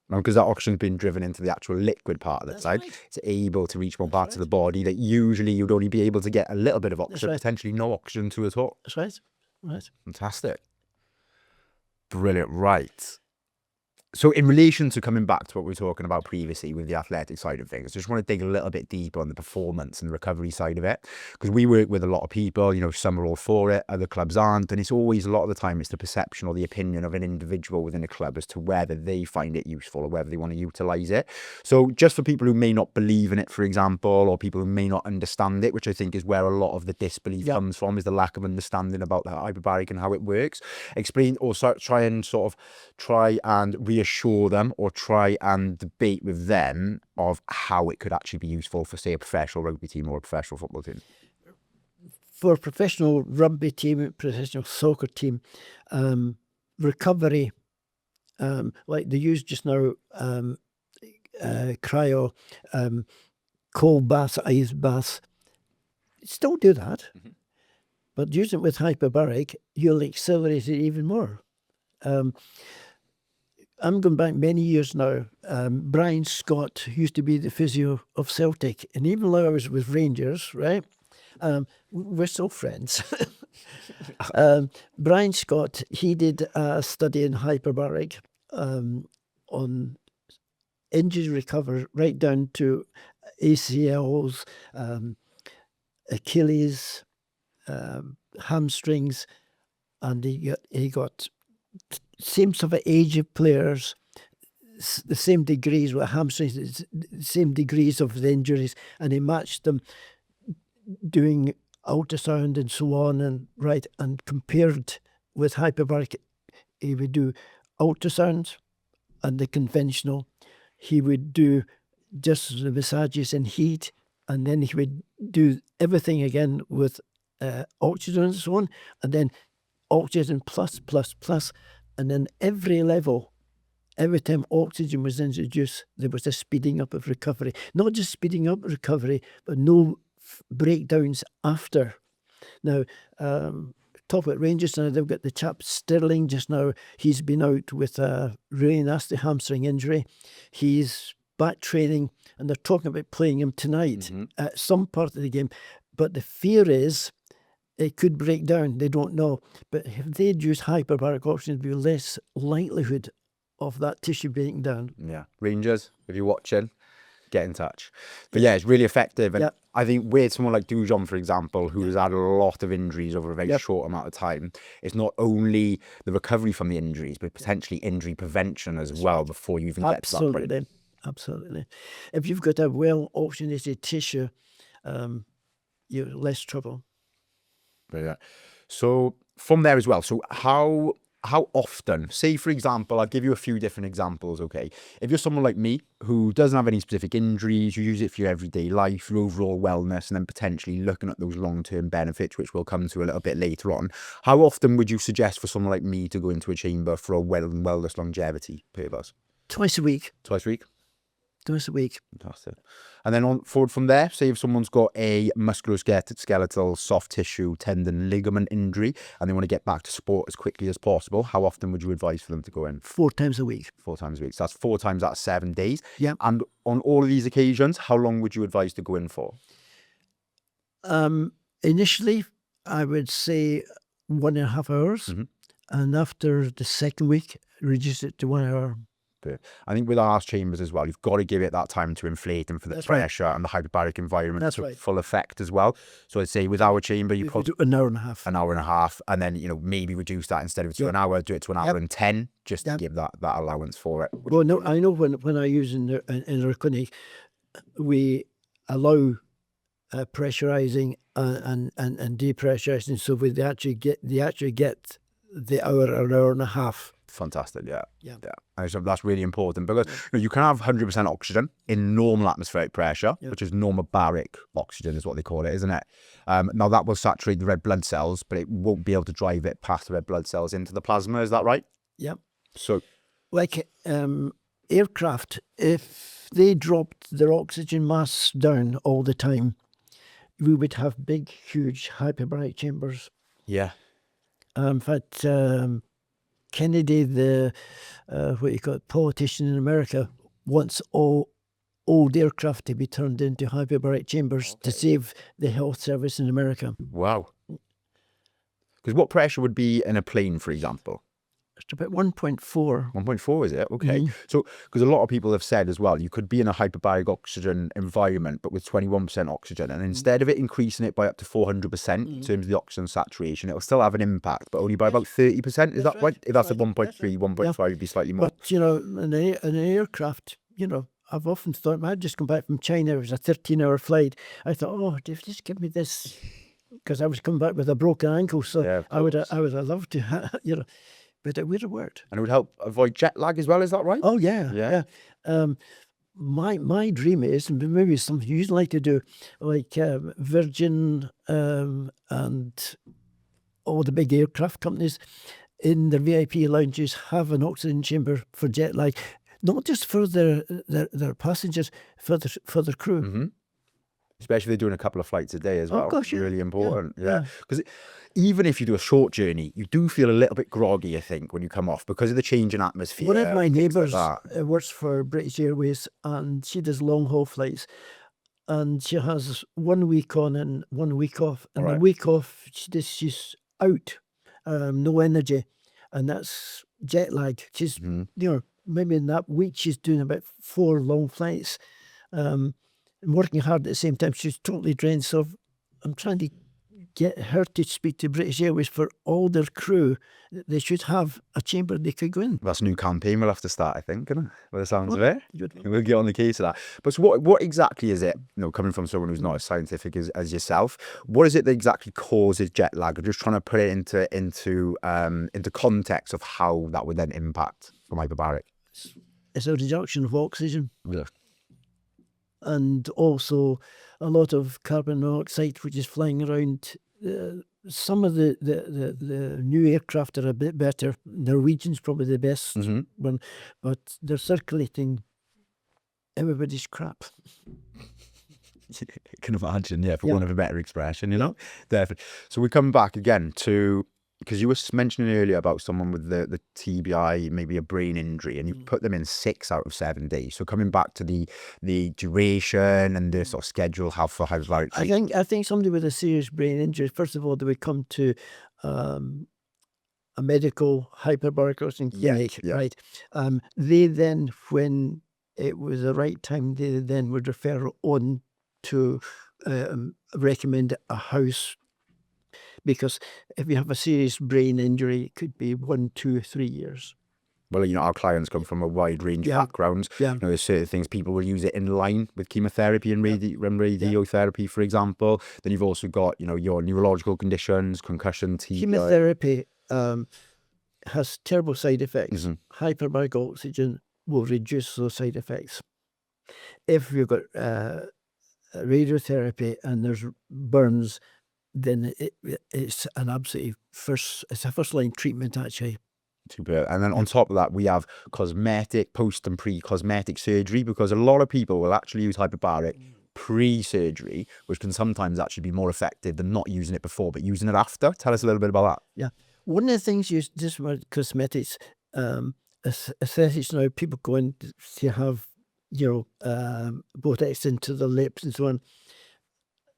Because that oxygen's been driven into the actual liquid part of the side. Right. It's able to reach more parts of the body that usually you'd only be able to get a little bit of oxygen, potentially no oxygen to at all. That's right. Right. Fantastic. Brilliant. Right. So in relation to coming back to what we were talking about previously with the athletic side of things, I just want to dig a little bit deeper on the performance and the recovery side of it, because we work with a lot of people, some are all for it, other clubs aren't, and it's always, a lot of the time, it's the perception or the opinion of an individual within a club as to whether they find it useful or whether they want to utilize it. So just for people who may not believe in it, for example, or people who may not understand it, which I think is where a lot of the disbelief comes from, is the lack of understanding about the hyperbaric and how it works. Explain, or try and reassure them or try and debate with them of how it could actually be useful for, say, a professional rugby team or a professional football team. For a professional rugby team, professional soccer team, recovery, like they use just now, cryo, cold baths, ice baths, still do that. Mm-hmm. But using it with hyperbaric, you'll accelerate it even more. I'm going back many years now. Brian Scott used to be the physio of Celtic, and even though I was with Rangers, right, we're still friends. Brian Scott, he did a study in hyperbaric on injury recovery, right down to ACLs, Achilles, hamstrings, and he got same sort of age of players, the same degrees with hamstrings, the same degrees of the injuries, and he matched them doing ultrasound and so on, and compared with hyperbaric. He would do ultrasound and the conventional. He would do just the massages and heat, and then he would do everything again with oxygen and so on, and then oxygen plus, and then every level, every time oxygen was introduced, there was a speeding up of recovery. Not just speeding up recovery, but no breakdowns after. Now, talk about Rangers now, they've got the chap Sterling just now. He's been out with a really nasty hamstring injury. He's back training, and they're talking about playing him tonight at some part of the game. But the fear is it could break down. They don't know. But if they'd use hyperbaric oxygen, there'd be less likelihood of that tissue breaking down. Yeah. Rangers, if you're watching, get in touch. But yeah, it's really effective. And I think with someone like Dujon, for example, who has had a lot of injuries over a very short amount of time, it's not only the recovery from the injuries, but potentially injury prevention as well before you even get to that point. Absolutely. If you've got a well oxygenated tissue, you're less trouble. Yeah. So from there as well, so how often, say for example, I'll give you a few different examples, okay? If you're someone like me who doesn't have any specific injuries, you use it for your everyday life, your overall wellness, and then potentially looking at those long-term benefits, which we'll come to a little bit later on, how often would you suggest for someone like me to go into a chamber for a wellness longevity purpose? Twice a week. Twice a week? Twice a week. Fantastic. And then on forward from there, say if someone's got a musculoskeletal, soft tissue, tendon, ligament injury, and they want to get back to sport as quickly as possible, how often would you advise for them to go in? 4 times a week. 4 times a week. So that's 4 times out of 7 days. Yeah. And on all of these occasions, how long would you advise to go in for? Initially, I would say 1.5 hours. Mm-hmm. And after the second week, reduce it to 1 hour. I think with our chambers as well, you've got to give it that time to inflate and for the pressure and the hyperbaric environment to full effect as well. So I'd say with our chamber, you put do an hour and a half. An hour and a half, and then maybe reduce that instead of to an hour, do it to an hour and 10, just to give that allowance for it. Well, no, I know when I use in our clinic, we allow pressurizing and depressurizing, so we actually get the hour and a half. Fantastic, yeah. And so that's really important because you can have 100% oxygen in normal atmospheric pressure, which is normobaric oxygen is what they call it, isn't it? Now that will saturate the red blood cells, but it won't be able to drive it past the red blood cells into the plasma. Is that right? Yep. So, like aircraft, if they dropped their oxygen mass down all the time, we would have big, huge hyperbaric chambers. Yeah. In fact, Kennedy, the politician in America, wants all old aircraft to be turned into hyperbaric chambers to save the health service in America. Wow. Because what pressure would be in a plane, for example? It's about 1.4. 1.4, is it? Okay. So, because a lot of people have said as well, you could be in a hyperbaric oxygen environment, but with 21% oxygen. And instead of it increasing it by up to 400% in terms of the oxygen saturation, it'll still have an impact, but only by about 30%. Is that right? If that's a 1.3, 1.5 would be slightly more. But, in an aircraft, I've often thought, I'd just come back from China. It was a 13-hour flight. I thought, oh, just give me this. Because I was coming back with a broken ankle. So I would have loved to, but it would have worked. And it would help avoid jet lag as well, is that right? Oh, yeah. My dream is, and maybe something you'd like to do, like Virgin and all the big aircraft companies in their VIP lounges have an oxygen chamber for jet lag, not just for their passengers, for their crew. Mm-hmm. Especially if they're doing a couple of flights a day as well. Oh, gosh, yeah. Really important. Yeah. Because even if you do a short journey, you do feel a little bit groggy, I think, when you come off because of the change in atmosphere. One of my neighbours works for British Airways, and she does long haul flights. And she has 1 week on and 1 week off. And the week off, she's out, no energy. And that's jet lag. She's, maybe in that week, she's doing about 4 long flights. And working hard at the same time. She's totally drained. So I'm trying to get her to speak to British Airways for all their crew. They should have a chamber they could go in. That's a new campaign we'll have to start, I think, isn't it? By the sounds of it. We'll get on the case of that. But so what exactly is it, coming from someone who's not as scientific as yourself, what is it that exactly causes jet lag? I'm just trying to put it into context of how that would then impact from hyperbaric. It's a reduction of oxygen. Yeah. And also a lot of carbon monoxide, which is flying around. Some of the new aircraft are a bit better. Norwegian's probably the best one, but they're circulating everybody's crap. I can imagine, for want of a better expression, Definitely. So we come back again to, because you were mentioning earlier about someone with the TBI, maybe a brain injury, and you put them in 6 out of 7 days. So coming back to the duration and the sort of schedule, how hyperbaric. I think somebody with a serious brain injury, first of all, they would come to a medical hyperbaric oxygen clinic, right? They then, when it was the right time, they then would refer on to recommend a house. Because if you have a serious brain injury, it could be 1, 2, 3 years. Well, our clients come from a wide range of backgrounds. There's certain things people will use it in line with chemotherapy and radiotherapy, for example. Then you've also got, your neurological conditions, concussion, TBI. Chemotherapy has terrible side effects. Hyperbaric oxygen will reduce those side effects. If you've got radiotherapy and there's burns, then it's an absolutely first line treatment, actually. Super. And then on top of that, we have cosmetic, post and pre-cosmetic surgery, because a lot of people will actually use hyperbaric pre-surgery, which can sometimes actually be more effective than not using it before, but using it after. Tell us a little bit about that. Yeah. One of the things just about cosmetics, aesthetics now, people go in to have, Botox into the lips and so on.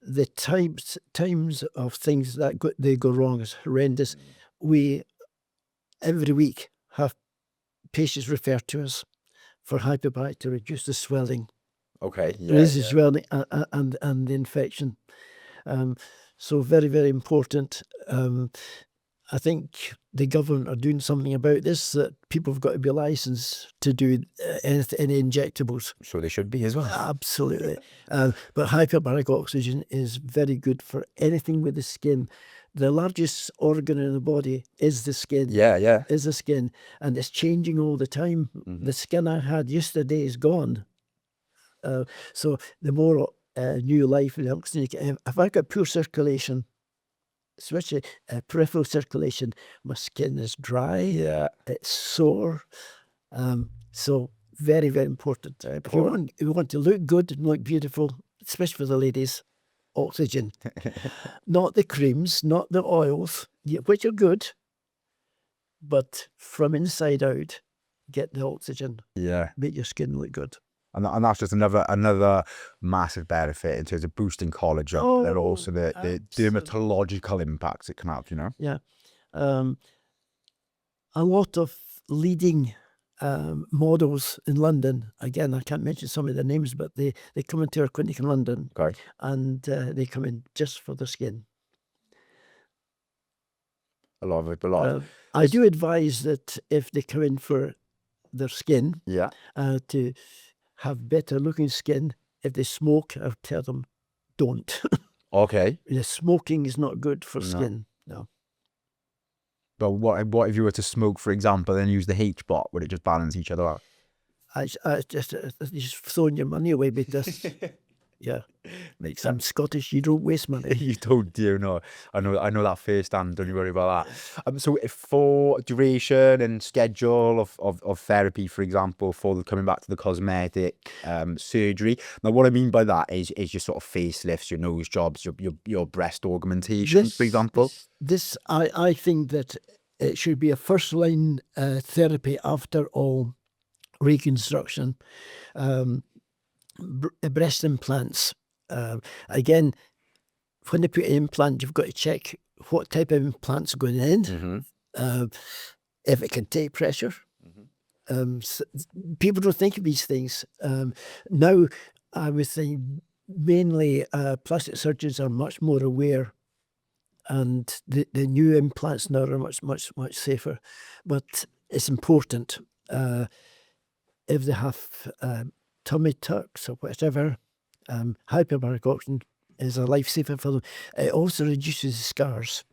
The times of things that they go wrong is horrendous. We every week have patients refer to us for hyperbaric to reduce the swelling. Okay. Reduce the swelling and the infection. So very, very important. I think the government are doing something about this, that people have got to be licensed to do any injectables. So they should be as well. Absolutely. But hyperbaric oxygen is very good for anything with the skin. The largest organ in the body is the skin. Yeah. Is the skin. And it's changing all the time. The skin I had yesterday is gone. So the more new life in the oxygen, if I got poor circulation, especially peripheral circulation, my skin is dry, it's sore. So very, very important. If you want to look good and look beautiful, especially for the ladies, oxygen. Not the creams, not the oils, which are good, but from inside out, get the oxygen. Yeah. Make your skin look good. And that's just another massive benefit in terms of boosting collagen, and also the dermatological impacts it can have, you know? Yeah. A lot of leading models in London, again, I can't mention some of their names, but they come into our clinic in London, Okay. and they come in just for their skin. A lot of it, a lot. I do advise that if they come in for their skin, Yeah. to have better looking skin, if they smoke, I tell them, don't. Okay. The smoking is not good for skin. No. But what if you were to smoke, for example, and use the HBOT? Would it just balance each other out? I just throwing your money away because, yeah, makes I'm Scottish. You don't waste money. You don't, dear, no. I know that firsthand. Don't you worry about that. So if for duration and schedule of therapy, for example, for coming back to the cosmetic surgery. Now, what I mean by that is your sort of facelifts, your nose jobs, your breast augmentations, for example. This I think that it should be a first line therapy after all reconstruction. Breast implants. Again, when they put an implant, you've got to check what type of implant's going in, if it can take pressure. People don't think of these things. Now, I would think mainly plastic surgeons are much more aware, and the new implants now are much safer. But it's important. If they have tummy tucks or whatever, hyperbaric oxygen is a lifesaver for them. It also reduces scars.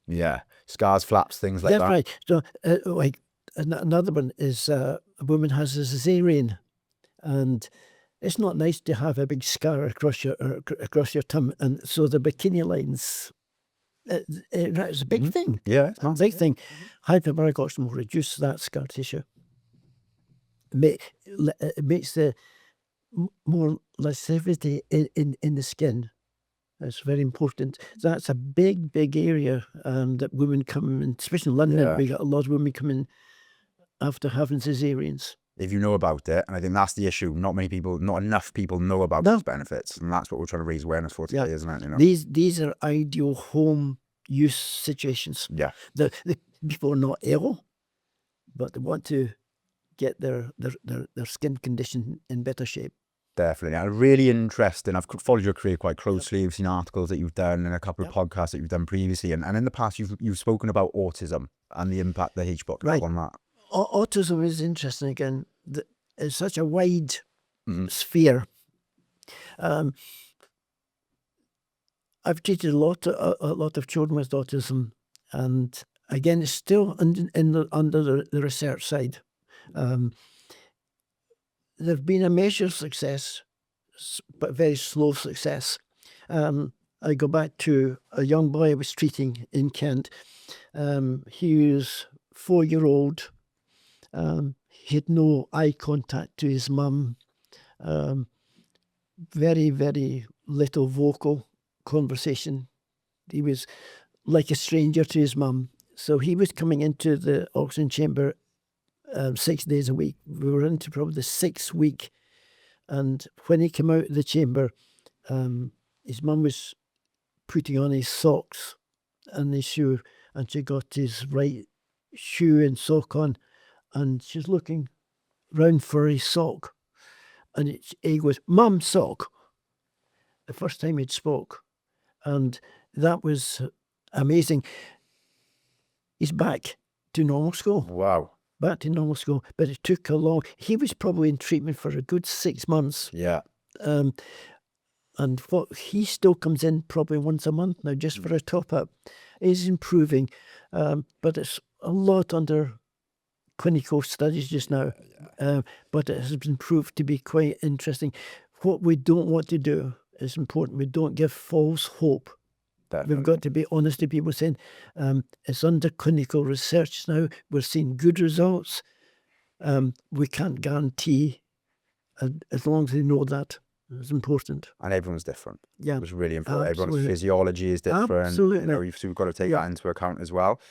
Yeah, scars, flaps, things like that. That's right. So, like another one is a woman has a cesarean, and it's not nice to have a big scar across your tummy, and so the bikini lines. It's a big thing. Yeah, it's a big thing. Hyperbaric oxygen will reduce that scar tissue. It makes the more lascivity in the skin. That's very important. That's a big area that women come in, especially in London. We got a lot of women coming after having cesareans. If you know about it, and I think that's the issue. Not enough people know about these benefits, and that's what we're trying to raise awareness for today, isn't it? You know? These are ideal home use situations. Yeah, the people are not ill, but they want to get their skin condition in better shape. Definitely. And really interesting. I've followed your career quite closely. I've seen articles that you've done and a couple of podcasts that you've done previously. And in the past, you've spoken about autism and the impact the HBOT can have on that. Autism is interesting again. It's such a wide sphere. I've treated a lot of children with autism, and again, it's still under the research side. There's been a measure of success, but very slow success. I go back to a young boy I was treating in Kent. He was 4-year-old. He had no eye contact to his mum. Very, very little vocal conversation. He was like a stranger to his mum. So he was coming into the oxygen chamber 6 days a week. We were into probably the 6th week. And when he came out of the chamber, his mum was putting on his socks and his shoe, and she got his right shoe and sock on, and she's looking round for his sock. And he goes, "Mum, sock." The first time he'd spoke. And that was amazing. He's back to normal school. Wow. Back to normal school. But it took a long... He was probably in treatment for a good 6 months. Yeah. And he still comes in probably once a month now just for a top-up. He's improving. But it's a lot under clinical studies just now. But it has been proved to be quite interesting. What we don't want to do is important. We don't give false hope. Definitely. We've got to be honest to people, saying it's under clinical research now. We're seeing good results. We can't guarantee, as long as they know that. It's important. And everyone's different. Yeah. It's really important. Absolutely. Everyone's physiology is different. Absolutely. You know, you've got to take that into account as well.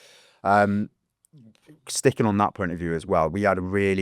sticking on that point of view as well, we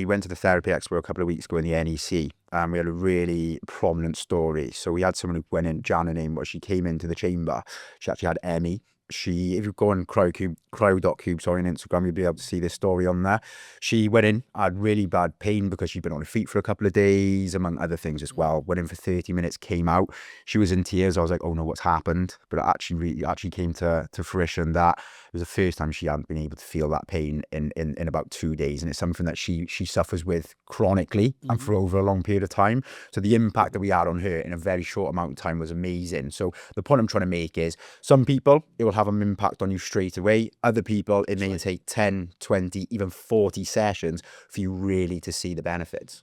went to the Therapy Expo a couple of weeks ago in the NEC, and we had a really prominent story. So we had someone who went in, Jan, her name was, she came into the chamber. She actually had Emmy. If you go on cryo.cube, on Instagram, you'll be able to see this story on there. She went in, had really bad pain because she'd been on her feet for a couple of days, among other things as well. Went in for 30 minutes, came out. She was in tears. I was like, oh no, what's happened? But it actually came to fruition that it was the first time she hadn't been able to feel that pain in about 2 days. And it's something that she suffers with chronically and for over a long period of time. So the impact that we had on her in a very short amount of time was amazing. So the point I'm trying to make is, some people, it will have an impact on you straight away. Other people, it may take 10, 20, even 40 sessions for you really to see the benefits.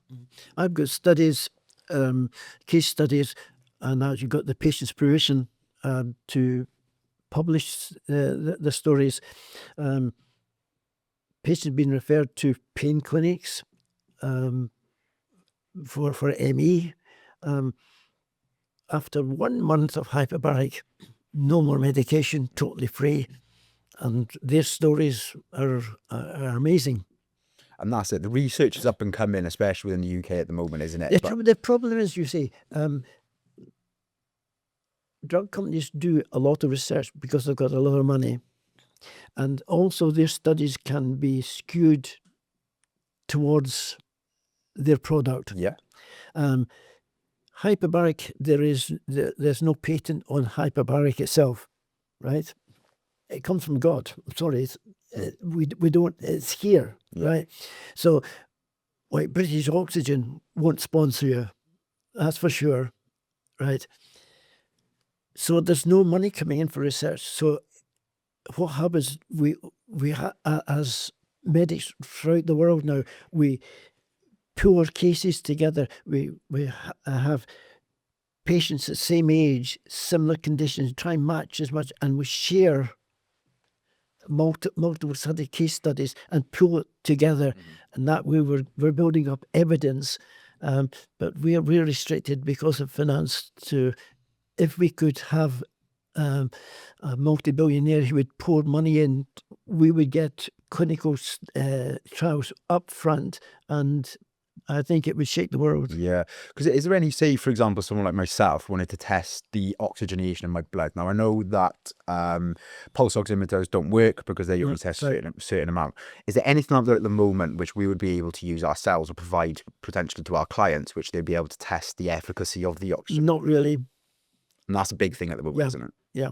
I've got studies, case studies, and now you've got the patient's permission to publish the stories. Patients being referred to pain clinics for ME. After 1 month of hyperbaric, no more medication, totally free, and their stories are amazing. And that's it. The research is up and coming, especially within the UK at the moment, isn't it? The problem is, you see, drug companies do a lot of research because they've got a lot of money, and also their studies can be skewed towards their product. Yeah. Hyperbaric, there's no patent on hyperbaric itself, right? It comes from God. Sorry, we don't. It's here, right? So, like, British Oxygen won't sponsor you, that's for sure, right? So there's no money coming in for research. So what happens? We as medics throughout the world now, we pool our cases together. We have patients at the same age, similar conditions, try and match as much, and we share multiple case studies and pull it together. And that way we're building up evidence, but we're restricted because of finance. To, if we could have a multi-billionaire who would pour money in, we would get clinical trials up front, and I think it would shake the world. Yeah. Because is there any, say, for example, someone like myself wanted to test the oxygenation in my blood? Now, I know that pulse oximeters don't work because they only test a certain amount. Is there anything out there at the moment which we would be able to use ourselves or provide potentially to our clients, which they'd be able to test the efficacy of the oxygen? Not really. And that's a big thing at the moment, isn't it? Yeah.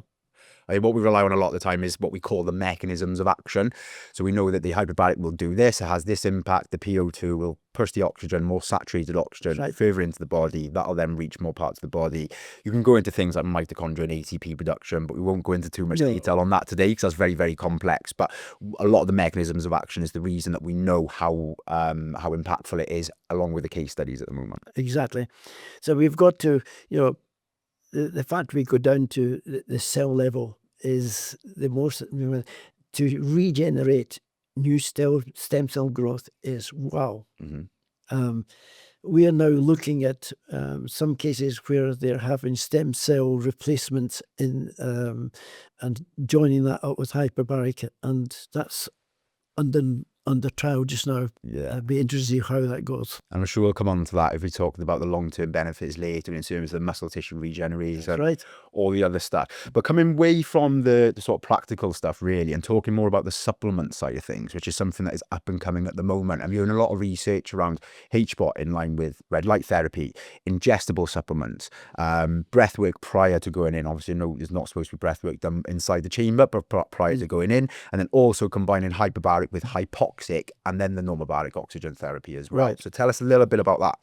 I mean, what we rely on a lot of the time is what we call the mechanisms of action. So we know that the hyperbaric will do this, it has this impact. The PO2 will push the oxygen, more saturated oxygen, further into the body. That'll then reach more parts of the body. You can go into things like mitochondria and ATP production, but we won't go into too much detail on that today because that's very, very complex. But a lot of the mechanisms of action is the reason that we know how impactful it is, along with the case studies at the moment. Exactly. So we've got to, the fact we go down to the cell level is the most, to regenerate new stem cell growth is wow. We are now looking at some cases where they're having stem cell replacements in and joining that up with hyperbaric, and that's under trial just now. I'd be interested to see how that goes. I'm sure we'll come on to that if we talk about the long-term benefits later in terms of the muscle tissue regeneration, all the other stuff. But coming away from the sort of practical stuff really, and talking more about the supplement side of things, which is something that is up and coming at the moment. I'm doing a lot of research around HBOT in line with red light therapy, ingestible supplements, breathwork prior to going in. Obviously, no, there's not supposed to be breathwork done inside the chamber, but prior to going in, and then also combining hyperbaric with hypoxic, and then the normobaric oxygen therapy as well. So tell us a little bit about that.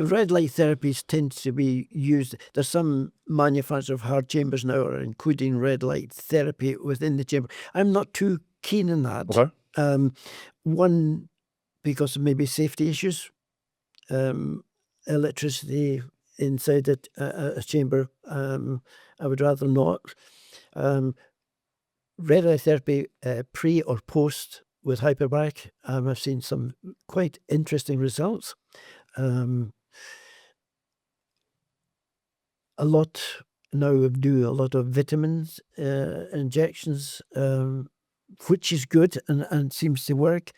Red light therapies tend to be used. There's some manufacturers of hard chambers now are including red light therapy within the chamber. I'm not too keen on that. One, because of maybe safety issues, electricity inside a chamber. I would rather not. Red light therapy pre or post with hyperbaric, I've seen some quite interesting results. A lot now do a lot of vitamins injections which is good and seems to work.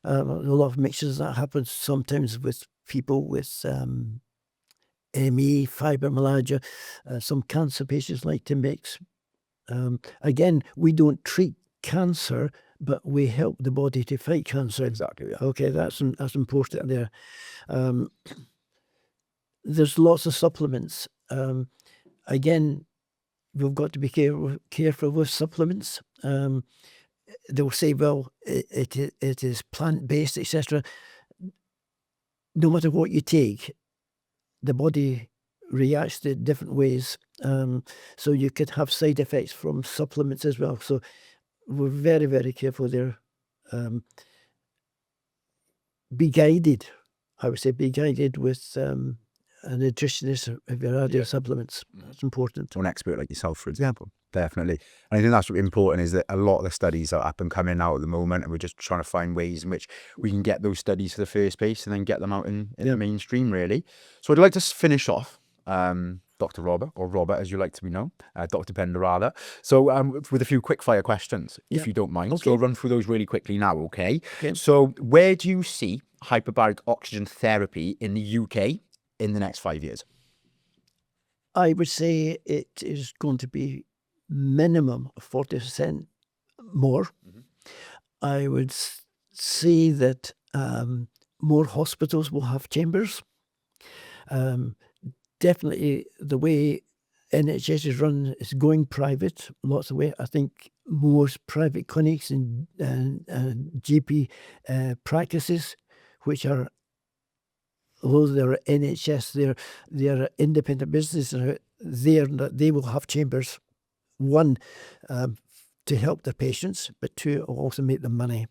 A lot of mixtures that happens sometimes with people with ME, fibromyalgia, some cancer patients like to mix. Again, we don't treat cancer, but we help the body to fight cancer. Exactly. Yeah. Okay, that's important there. There's lots of supplements. Again, we've got to be careful with supplements. They'll say, well, it is plant-based, etc. No matter what you take, the body reacts to it different ways. So you could have side effects from supplements as well. So we're very, very careful there. Be guided. I would say be guided with a nutritionist if you're adding supplements. That's important. An expert like yourself, for example. Definitely. And I think that's what's important, is that a lot of the studies that are up and coming out at the moment, and we're just trying to find ways in which we can get those studies to the first place and then get them out in the mainstream, really. So I'd like to finish off, Dr. Robert, or Robert as you like to be known, Dr. Pender rather. So with a few quick fire questions, if you don't mind. Okay. So I'll run through those really quickly now, okay? So where do you see hyperbaric oxygen therapy in the UK in the next 5 years? I would say it is going to be minimum 40% more. I would say that more hospitals will have chambers. Definitely the way NHS is run is going private lots of way. I think most private clinics and GP practices, which are, although they're NHS, they're independent business, they will have chambers. One, to help their patients, but two, also make them money.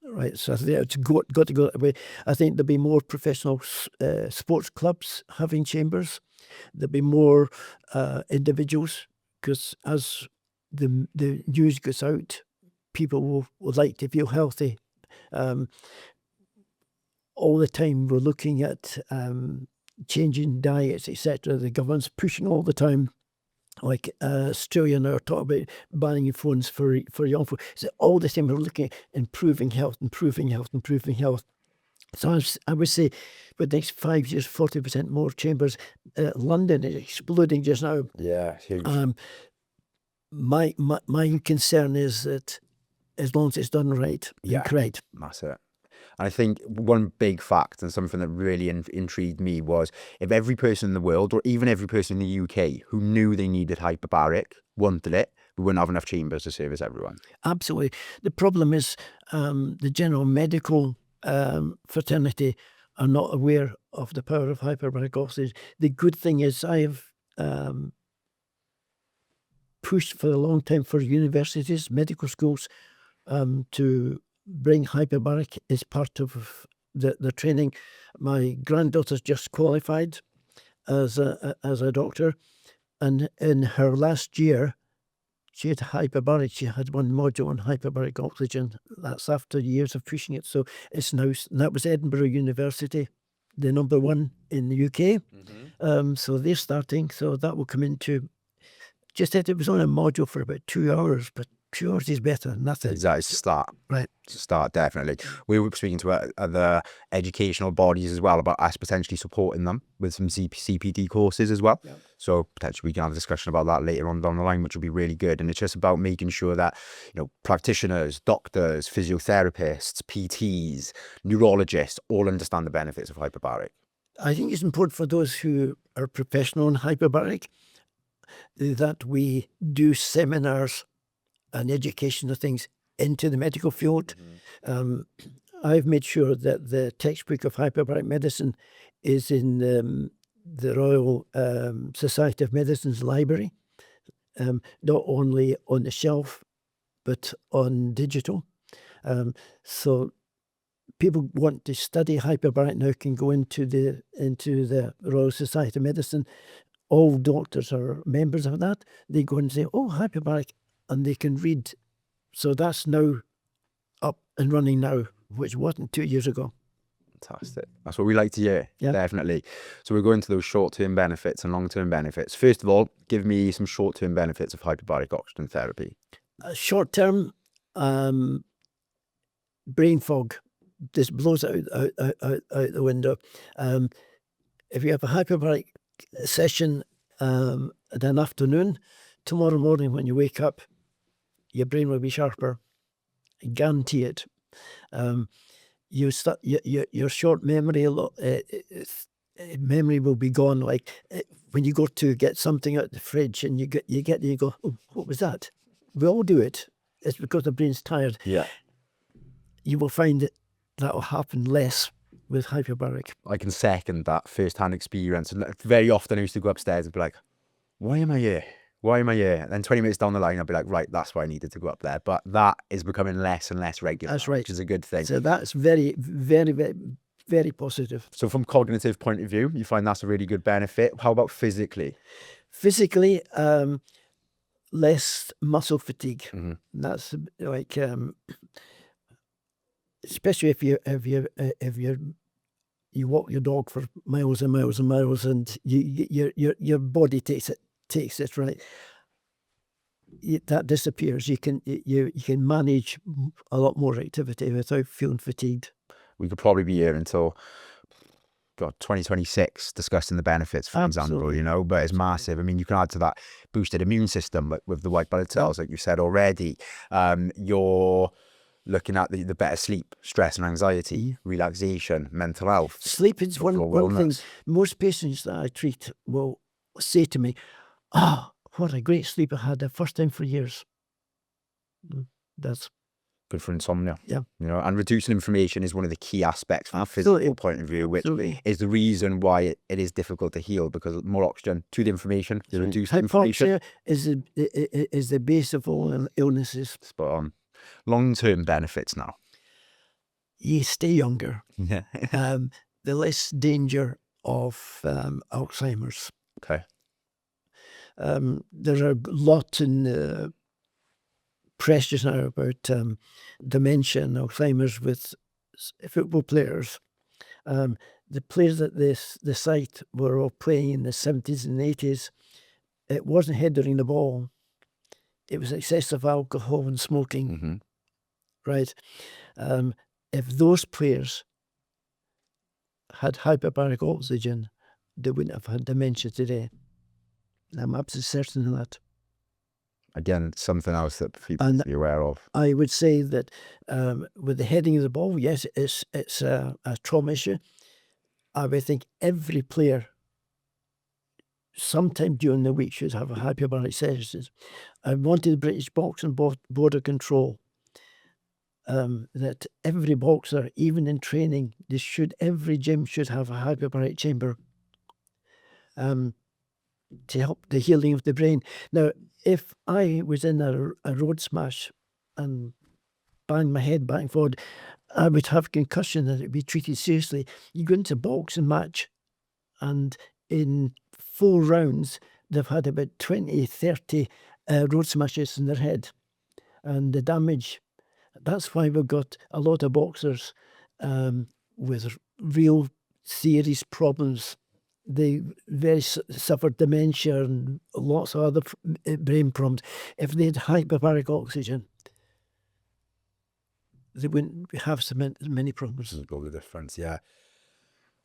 Right, so it's got to go that way. I think there'll be more professional sports clubs having chambers. There'll be more individuals, because as the news goes out, people will like to feel healthy. All the time we're looking at changing diets, etc. The government's pushing all the time. Like Australia now are talking about banning phones for young folk. So all the time we're looking at improving health. So I would say for the next 5 years, 40% more chambers. London is exploding just now. Yeah, huge. My concern is that as long as it's done right and correct. That's it. And I think one big fact and something that really intrigued me was, if every person in the world, or even every person in the UK who knew they needed hyperbaric, wanted it, we wouldn't have enough chambers to service everyone. Absolutely. The problem is the general medical fraternity are not aware of the power of hyperbaric oxygen. The good thing is I have pushed for a long time for universities, medical schools, to bring hyperbaric as part of the training. My granddaughter's just qualified as a doctor, and in her last year she had hyperbaric. She had one module on hyperbaric oxygen. That's after years of pushing it. So it's now, that was Edinburgh University, the #1 in the UK. So they're starting. So that will come into, just that it was on a module for about 2 hours, but 2 hours is better than nothing. Exactly, it's a start. Right. It's a start, definitely. We were speaking to other educational bodies as well about us potentially supporting them with some CPD courses as well. Yeah. So potentially we can have a discussion about that later on down the line, which will be really good. And it's just about making sure that, practitioners, doctors, physiotherapists, PTs, neurologists all understand the benefits of hyperbaric. I think it's important for those who are professional in hyperbaric that we do seminars and educational things into the medical field. I've made sure that the textbook of hyperbaric medicine is in the Royal Society of Medicine's library, not only on the shelf, but on digital. So people want to study hyperbaric now can go into the Royal Society of Medicine. All doctors are members of that. They go and say, oh, hyperbaric, and they can read. So that's now up and running now, which wasn't 2 years ago. Fantastic. That's what we like to hear, definitely. So we're going to those short-term benefits and long-term benefits. First of all, give me some short-term benefits of hyperbaric oxygen therapy. Short-term, brain fog just blows out the window. If you have a hyperbaric session in an afternoon, tomorrow morning when you wake up, your brain will be sharper. I guarantee it. Your short memory, memory will be gone. Like when you go to get something out of the fridge and you go, oh, what was that? We all do it. It's because the brain's tired. Yeah. You will find that will happen less with hyperbaric. I can second that first-hand experience. And very often I used to go upstairs and be like, why am I here? Why am I here? And then 20 minutes down the line, I'll be like, right, that's why I needed to go up there. But that is becoming less and less regular. That's right. Which is a good thing. So that's very, very, very, very positive. So from cognitive point of view, you find that's a really good benefit. How about physically? Physically, less muscle fatigue. Mm-hmm. That's like, especially if you walk your dog for miles and miles and miles, and your body takes it right. That disappears. You can manage a lot more activity without feeling fatigued. We could probably be here until 2026 discussing the benefits, for example, you know, but it's massive. I mean, you can add to that boosted immune system with the white blood cells, like you said already. You're looking at the better sleep, stress and anxiety, relaxation, mental health. Sleep is one thing. Most patients that I treat will say to me, what a great sleep I had the first time for years. That's good for insomnia. Yeah. You know, and reducing inflammation is one of the key aspects from a physical point of view, which is the reason why it is difficult to heal, because more oxygen to the inflammation, the reduced inflammation. Hypoxia is the base of all illnesses. Spot on. Long-term benefits now. You stay younger. Yeah. The less danger of Alzheimer's. Okay. There are a lot in press now about dementia and Alzheimer's with football players. The players at the site were all playing in the 70s and 80s. It wasn't headering the ball. It was excessive alcohol and smoking. Mm-hmm. Right? If those players had hyperbaric oxygen, they wouldn't have had dementia today. I'm absolutely certain of that. Again, something else that people should be aware of. I would say that with the heading of the ball, yes, it's a trauma issue. I would think every player sometime during the week should have a hyperbaric session. I wanted the British Boxing Board of Control that every boxer, even in training, every gym should have a hyperbaric chamber to help the healing of the brain. Now, if I was in a road smash and banged my head back and forward, I would have concussion and it would be treated seriously. You go into a boxing match and in 4 rounds, they've had about 20, 30 road smashes in their head. And the damage, that's why we've got a lot of boxers with real serious problems. They suffered dementia and lots of other brain problems. If they had hyperbaric oxygen, they wouldn't have so many problems. There's all the difference, yeah.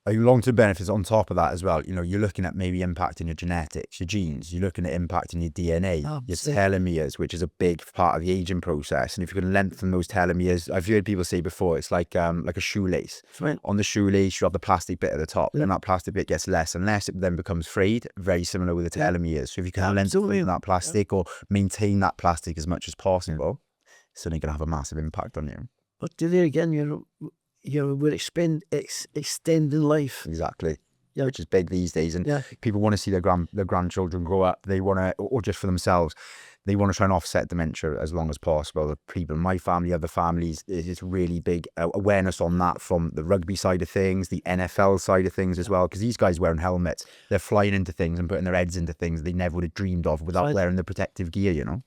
Long-term benefits on top of that as well. You know, you're looking at maybe impacting your genetics, your genes. You're looking at impacting your DNA, your telomeres, which is a big part of the aging process. And if you can lengthen those telomeres, I've heard people say before, it's like a shoelace. Right. On the shoelace, you have the plastic bit at the top, and that plastic bit gets less and less. It then becomes frayed. Very similar with the telomeres. So if you can lengthen that plastic or maintain that plastic as much as possible, it's certainly going to have a massive impact on you. But there again, we're extending life. Exactly. Yeah, which is big these days. And people want to see their grandchildren grow up. They want to, or just for themselves, they want to try and offset dementia as long as possible. The people in my family, other families, it's really big awareness on that from the rugby side of things, the NFL side of things as well, because these guys wearing helmets, they're flying into things and putting their heads into things they never would have dreamed of without wearing the protective gear, you know.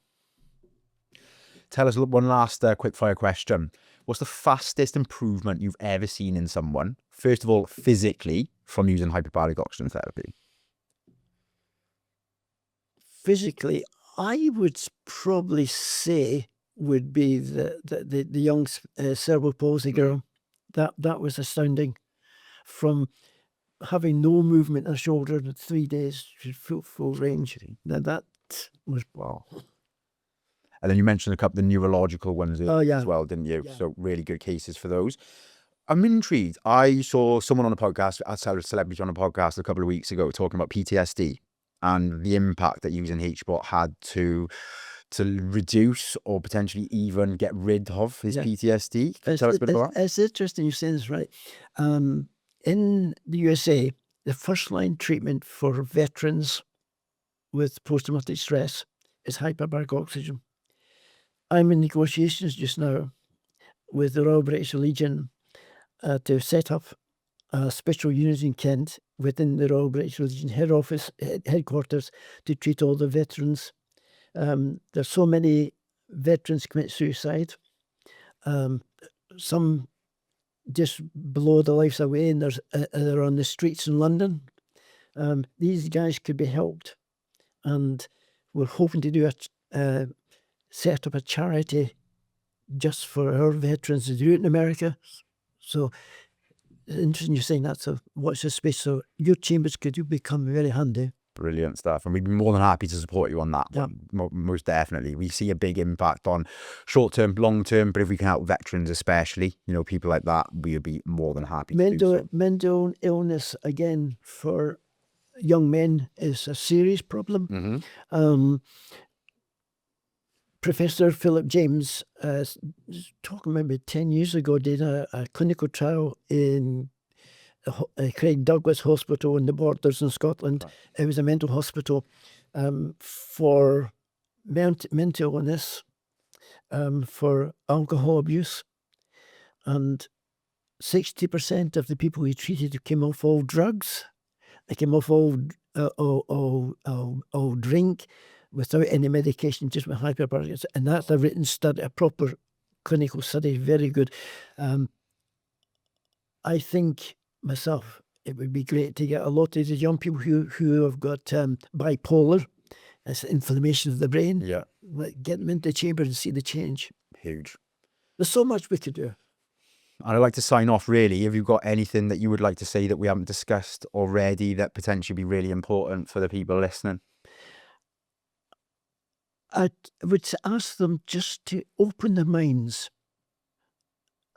Tell us one last quick fire question. What's the fastest improvement you've ever seen in someone, first of all, physically, from using hyperbaric oxygen therapy? Physically, I would probably say would be the young cerebral palsy girl. That was astounding. From having no movement in her shoulder in 3 days, she's full range. Now that was Wow. And then you mentioned a couple of the neurological ones as well, didn't you? Yeah. So really good cases for those. I'm intrigued. I saw someone on a podcast, I saw a celebrity on a podcast a couple of weeks ago talking about PTSD and the impact that using HBOT had to reduce or potentially even get rid of his PTSD. Can you tell us a bit about that? It's interesting you say this, right? In the USA, the first line treatment for veterans with post-traumatic stress is hyperbaric oxygen. I'm in negotiations just now with the Royal British Legion to set up a special unit in Kent within the Royal British Legion headquarters to treat all the veterans. There's so many veterans commit suicide. Some just blow their lives away, and they're on the streets in London. These guys could be helped, and we're hoping to set up a charity just for our veterans to do it in America. So it's interesting you're saying that. So watch this space. So your chambers could become very handy. Brilliant stuff. And we'd be more than happy to support you on that one. Most definitely. We see a big impact on short term, long term, but if we can help veterans especially, people like that, we would be more than happy to do so. Mental illness, again, for young men is a serious problem. Professor Philip James, talking maybe 10 years ago, did a clinical trial in Craig Douglas Hospital in the Borders in Scotland. Right. It was a mental hospital for mental illness, for alcohol abuse, and 60% of the people he treated came off all drugs. They came off all drink without any medication, just with hyperbaric. And that's a written study, a proper clinical study, very good. I think myself, it would be great to get a lot of the young people who have got bipolar, that's inflammation of the brain. Yeah. Get them into the chamber and see the change. Huge. There's so much we could do. And I'd like to sign off, really. Have you got anything that you would like to say that we haven't discussed already that potentially be really important for the people listening? I would ask them just to open their minds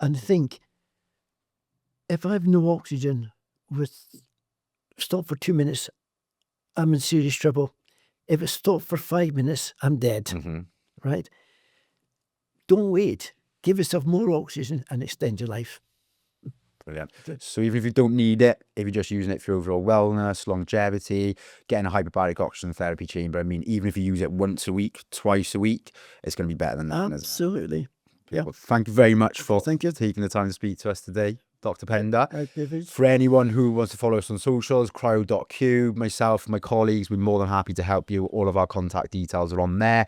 and think, if I have no oxygen, stop for 2 minutes, I'm in serious trouble. If it stopped for 5 minutes, I'm dead. Right? Don't wait. Give yourself more oxygen and extend your life. Brilliant. So even if you don't need it, if you're just using it for overall wellness, longevity, getting a hyperbaric oxygen therapy chamber, even if you use it once a week, twice a week, it's going to be better than that. Absolutely. Yeah. Well, thank you very much for taking the time to speak to us today, Dr. Pender. For anyone who wants to follow us on socials, cryo.cube, myself, my colleagues, we're more than happy to help you. All of our contact details are on there.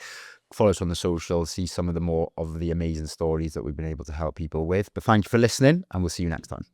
Follow us on the socials, see some of the more of the amazing stories that we've been able to help people with. But thank you for listening, and we'll see you next time.